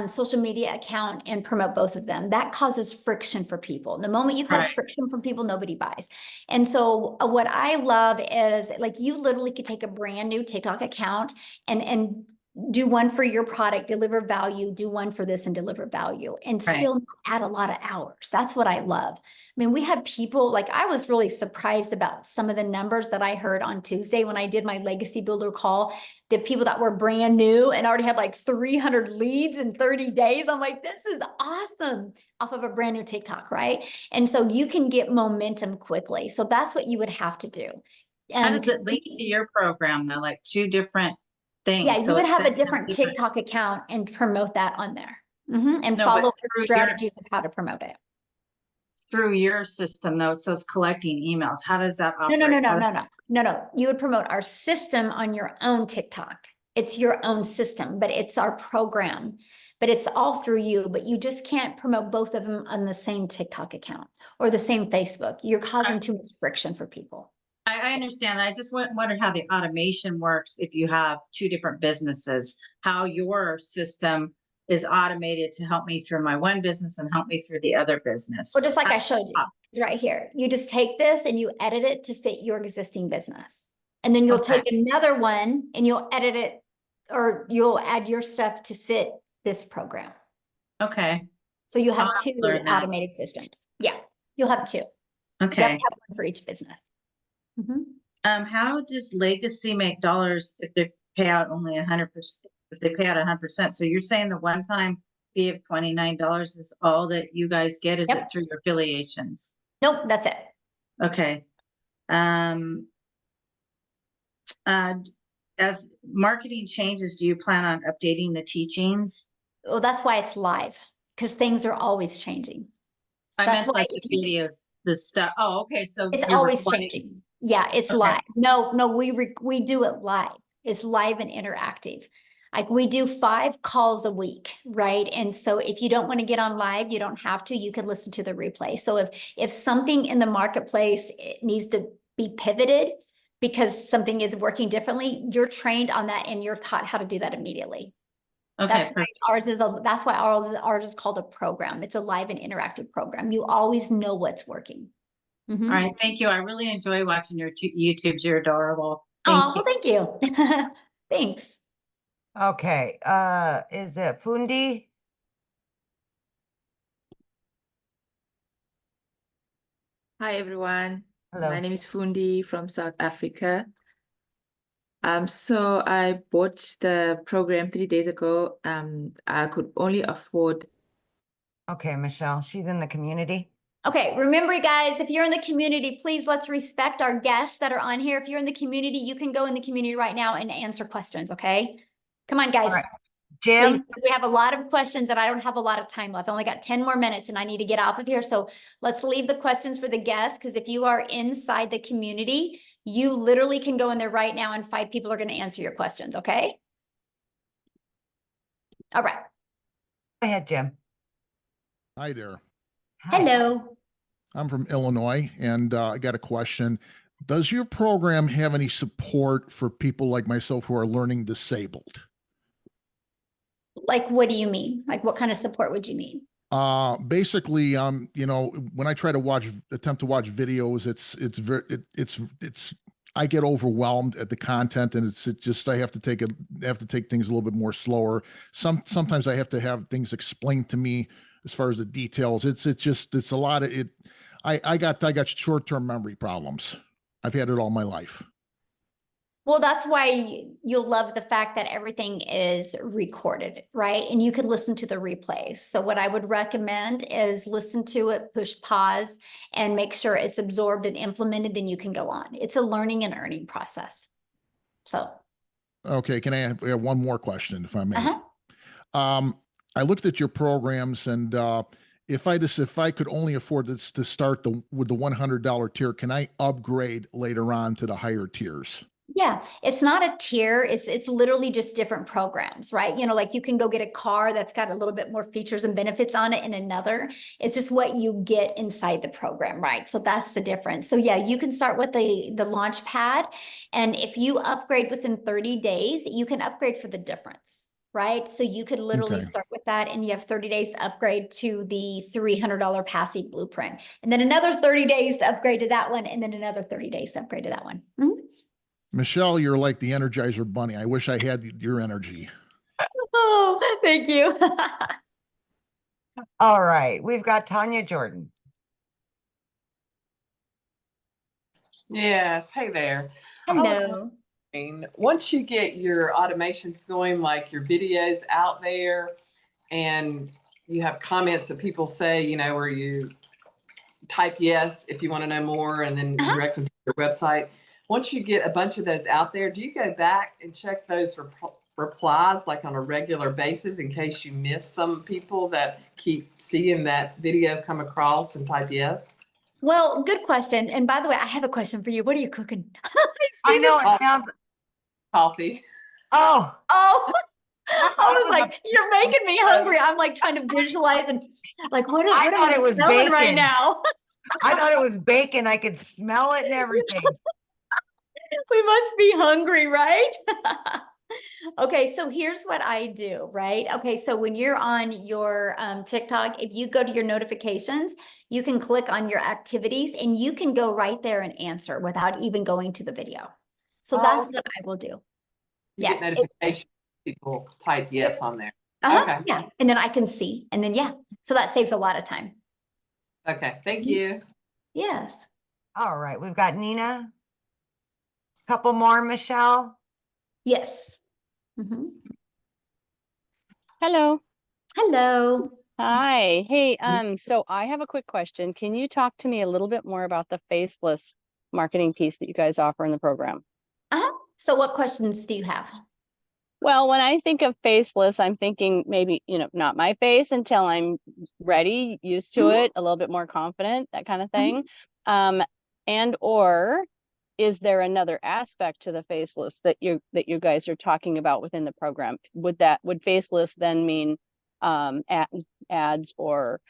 social media account and promote both of them. That causes friction for people. The moment you cause Right. friction for people, nobody buys. And so what I love is like you literally could take a brand new TikTok account and do one for your product, deliver value, do one for this and deliver value, and Right. still add a lot of hours. That's what I love. I mean, we had people, like I was really surprised about some of the numbers that I heard on Tuesday when I did my legacy builder call. The people that were brand new and already had like 300 leads in 30 days. I'm like, this is awesome, off of a brand new TikTok, right? And so you can get momentum quickly. So that's what you would have to do. How does it link to your program though? Like 2 different things. Yeah, you So would it have a sends them different TikTok account and promote that on there. And No, follow but the through strategies of how to promote it. through your system though, so it's collecting emails. How does that No, operate? no. You would promote our system on your own TikTok. It's your own system, but it's our program. But it's all through you, but you just can't promote both of them on the same TikTok account or the same Facebook. You're causing too much friction for people. I understand. I just wondered how the automation works if you have 2 different businesses, how your system is automated to help me through my one business and help me through the other business. Well, just like I showed you, it's right here. You just take this and you edit it to fit your existing business. And then you'll take another one and you'll edit it, or you'll add your stuff to fit this program. Okay. So you have I'll 2 learn that. automated systems. Yeah, you'll have 2. You have to Okay. have one for each business. How does Legacy make dollars if they pay out only 100%? If they pay out 100%, so you're saying the one-time fee of $29 is all that you guys get? Is it Yep. through your affiliations? Nope, that's it. Okay. As marketing changes, do you plan on updating the teachings? Well, that's why it's live, because things are always changing. I That's meant why like the videos, the stuff. Oh, okay. So it's you're always recording- changing. Yeah, it's Okay. live. No, we do it live. It's live and interactive. Like we do 5 calls a week, right? And so if you don't want to get on live, you don't have to. You can listen to the replay. So if something in the marketplace it needs to be pivoted because something is working differently, you're trained on that and you're taught how to do that immediately. Okay. That's why ours is called a program. It's a live and interactive program. You always know what's working. All right. Thank you. I really enjoy watching your YouTubes. You're adorable. Oh, well, thank you. Thanks. Okay, is it Fundi? Hi everyone, Hello. my name is Fundi from South Africa. So I bought the program 3 days ago. I could only afford. Okay, Michelle, she's in the community. Okay, remember guys, if you're in the community, please let's respect our guests that are on here. If you're in the community, you can go in the community right now and answer questions, okay? Come on, guys. All right. Please, Jim, we have a lot of questions and I don't have a lot of time left. I only got 10 more minutes and I need to get off of here. So let's leave the questions for the guests, because if you are inside the community, you literally can go in there right now and 5 people are going to answer your questions, okay? All right. go ahead, Jim. Hi there. Hi. Hello. I'm from Illinois, and I got a question. Does your program have any support for people like myself who are learning disabled? Like, what do you mean? Like, what kind of support would you need? Basically, you know, when I try to attempt to watch videos, it's I get overwhelmed at the content, and it's just I have to take things a little bit more slower. Sometimes I have to have things explained to me as far as the details. It's a lot of it. I got short-term memory problems. I've had it all my life. Well, that's why you'll love the fact that everything is recorded, right? And you can listen to the replays. So what I would recommend is listen to it, push pause, and make sure it's absorbed and implemented, then you can go on. It's a learning and earning process. So. Okay, can I have one more question, if I may? Uh-huh. I looked at your programs, and if I could only afford this to start with the $100 tier, can I upgrade later on to the higher tiers? Yeah, it's not a tier. It's literally just different programs, right? You know, like you can go get a car that's got a little bit more features and benefits on it in another. It's just what you get inside the program, right? So that's the difference. So yeah, you can start with the launch pad, and if you upgrade within 30 days, you can upgrade for the difference, right? So you could literally start with that, and you have 30 days to upgrade to the $300 passive blueprint, and then another 30 days to upgrade to that one, and then another 30 days to upgrade to that one. Mm-hmm. Michelle, you're like the Energizer Bunny. I wish I had your energy. Oh, thank you. All right, we've got Tanya Jordan. Yes, hey there. I was Hello. wondering, once you get your automations going, like your videos out there, and you have comments that people say, you know, where you type yes if you want to know more, and then direct them to your website. Once you get a bunch of those out there, do you go back and check those replies like on a regular basis in case you miss some people that keep seeing that video come across and type yes? Well, good question. And by the way, I have a question for you. What are you cooking? I know it sounds coffee. Oh. I was like, you're making me hungry. I'm like trying to visualize and like, what am I smelling right now? I thought it was bacon. I could smell it and everything. We must be hungry, right? Okay, so here's what I do, right? Okay, so when you're on your TikTok, if you go to your notifications, you can click on your activities and you can go right there and answer without even going to the video. So that's what I will do. You get notifications, people type yes on there. Okay. Yeah, and then I can see, and then so that saves a lot of time. Okay, thank you. Yes. All right, we've got Nina. Couple more, Michelle. Yes. Hello. Hello. Hi. Hey, so I have a quick question. Can you talk to me a little bit more about the faceless marketing piece that you guys offer in the program? So what questions do you have? Well, when I think of faceless, I'm thinking maybe, you know, not my face until I'm ready, used to it, a little bit more confident, that kind of thing. And or is there another aspect to the faceless that you guys are talking about within the program? Would faceless then mean ads or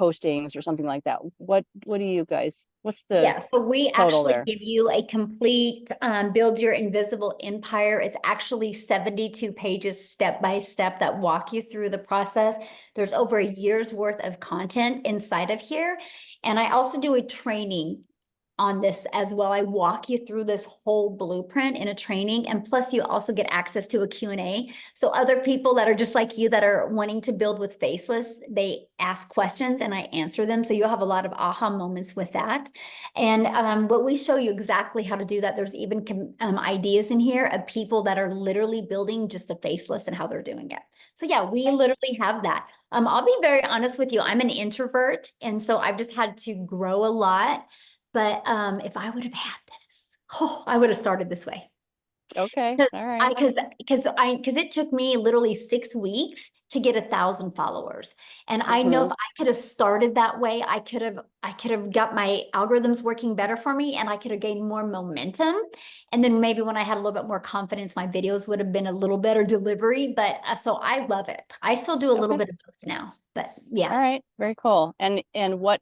postings or something like that? What do you guys, what's the so we total actually there? give you a complete build your invisible empire. It's actually 72 pages step by step that walk you through the process. There's over a year's worth of content inside of here. And I also do a training on this as well. I walk you through this whole blueprint in a training, and plus you also get access to a Q&A. So other people that are just like you that are wanting to build with Faceless, they ask questions and I answer them. So you'll have a lot of aha moments with that. And but we show you exactly how to do that. There's even ideas in here of people that are literally building just a Faceless and how they're doing it. So yeah, we literally have that. I'll be very honest with you. I'm an introvert, and so I've just had to grow a lot. But if I would have had this, I would have started this way. Okay. Because All right. because it took me literally 6 weeks to get 1,000 followers. And I know if I could have started that way, I could have got my algorithms working better for me, and I could have gained more momentum. And then maybe when I had a little bit more confidence, my videos would have been a little better delivery. But so I love it. I still do a little bit of both now, but yeah. All right. Very cool. And what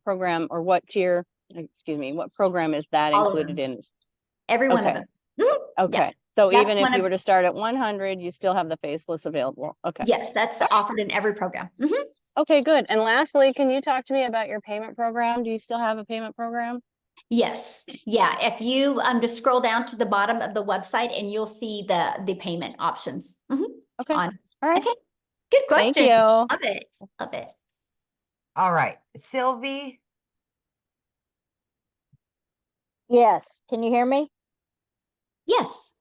program or what tier, excuse me, what program is that All of included them. in? Every one of them. Okay. Yeah. So That's even if one you of- were to start at 100, you still have the Faceless available. Okay. Yes, that's offered in every program. Okay, good. And lastly, can you talk to me about your payment program? Do you still have a payment program? Yes. Yeah. If you just scroll down to the bottom of the website and you'll see the payment options. Okay. On. All right. Okay. Good Thank questions. you. Love it. Love it. All right, Sylvie. Yes, can you hear me? Yes.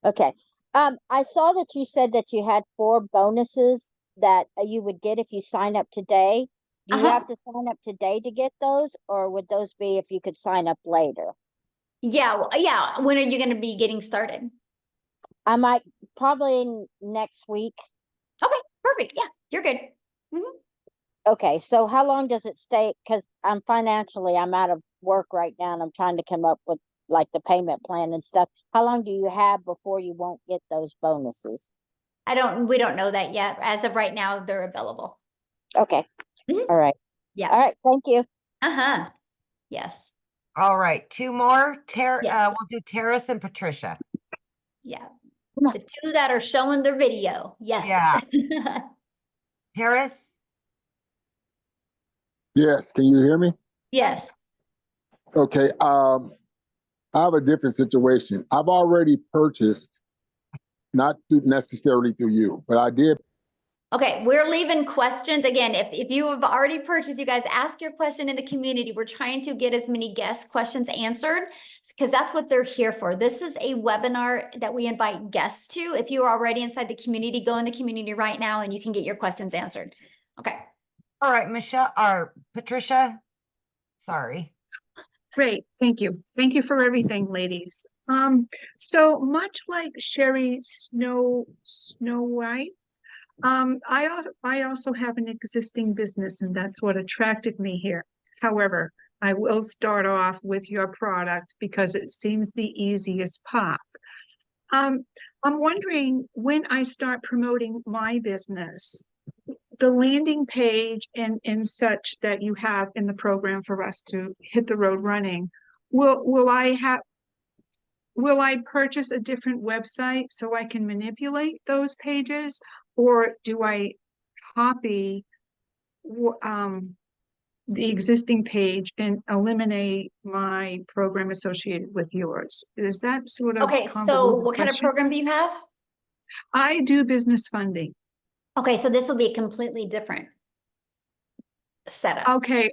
Okay. I saw that you said that you had 4 bonuses that you would get if you sign up today. Do you have to sign up today to get those, or would those be if you could sign up later? Yeah. Yeah. When are you going to be getting started? I might probably next week. Okay. Perfect. Yeah. You're good. Okay. So how long does it stay? Because I'm out of work right now, and I'm trying to come up with like the payment plan and stuff. How long do you have before you won't get those bonuses? We don't know that yet. As of right now, they're available. Okay. All right. Yeah. All right. Thank you. Yes. All right, 2 more. Yes. We'll do Terrace and Patricia. Yeah. The 2 that are showing their video. Yes. Yeah. Terrace? Yes, can you hear me? Yes. Okay, I have a different situation. I've already purchased, not necessarily through you, but I did. Okay, we're leaving questions. Again, if you have already purchased, you guys ask your question in the community. We're trying to get as many guest questions answered because that's what they're here for. This is a webinar that we invite guests to. If you are already inside the community, go in the community right now and you can get your questions answered. Okay. All right, Michelle or Patricia. Sorry. Great, thank you. Thank you for everything, ladies. So much like Sherry Snow White, I also have an existing business, and that's what attracted me here. However, I will start off with your product because it seems the easiest path. I'm wondering, when I start promoting my business, the landing page and such that you have in the program for us to hit the road running, will I purchase a different website so I can manipulate those pages, or do I copy the existing page and eliminate my program associated with yours? Is that sort of Okay, so convoluted what kind of question? program do you have? I do business funding. Okay, so this will be a completely different setup. Okay.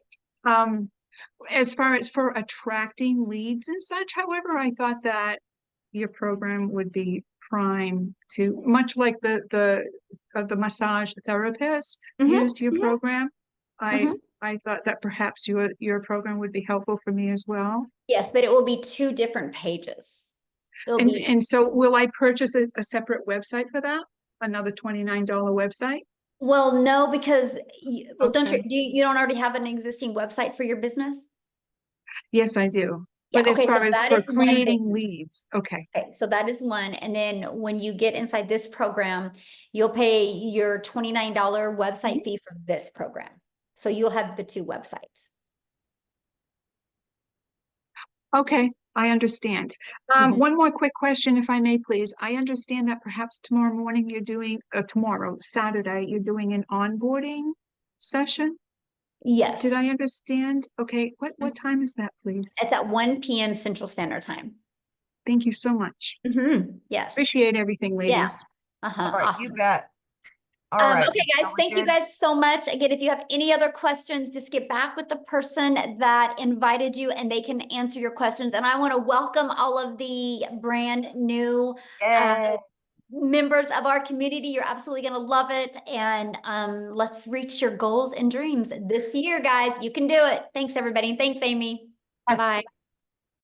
As far as for attracting leads and such, however, I thought that your program would be prime to, much like the massage therapist used your program. I thought that perhaps your program would be helpful for me as well. Yes, but it will be 2 different pages. And so will I purchase a separate website for that? Another $29 website? Well, no, because don't you don't already have an existing website for your business? Yes, I do. Yeah, But as okay, so far as that for is one creating business. leads, okay. Okay, so that is one. And then when you get inside this program, you'll pay your $29 website fee for this program. So you'll have the 2 websites. Okay, I understand. One more quick question, if I may, please. I understand that perhaps tomorrow morning you're doing, Saturday, you're doing an onboarding session? Yes. Did I understand? Okay, what time is that, please? It's at 1 p.m. Central Standard Time. Thank you so much. Yes. Appreciate everything, Yeah. ladies. All right, you bet. All right. Okay, guys, we're thank you good? guys so much. Again, if you have any other questions, just get back with the person that invited you and they can answer your questions. And I want to welcome all of the brand new Yay. members of our community. You're absolutely going to love it. And let's reach your goals and dreams this year, guys. You can do it. Thanks, everybody. Thanks, Amy. Bye.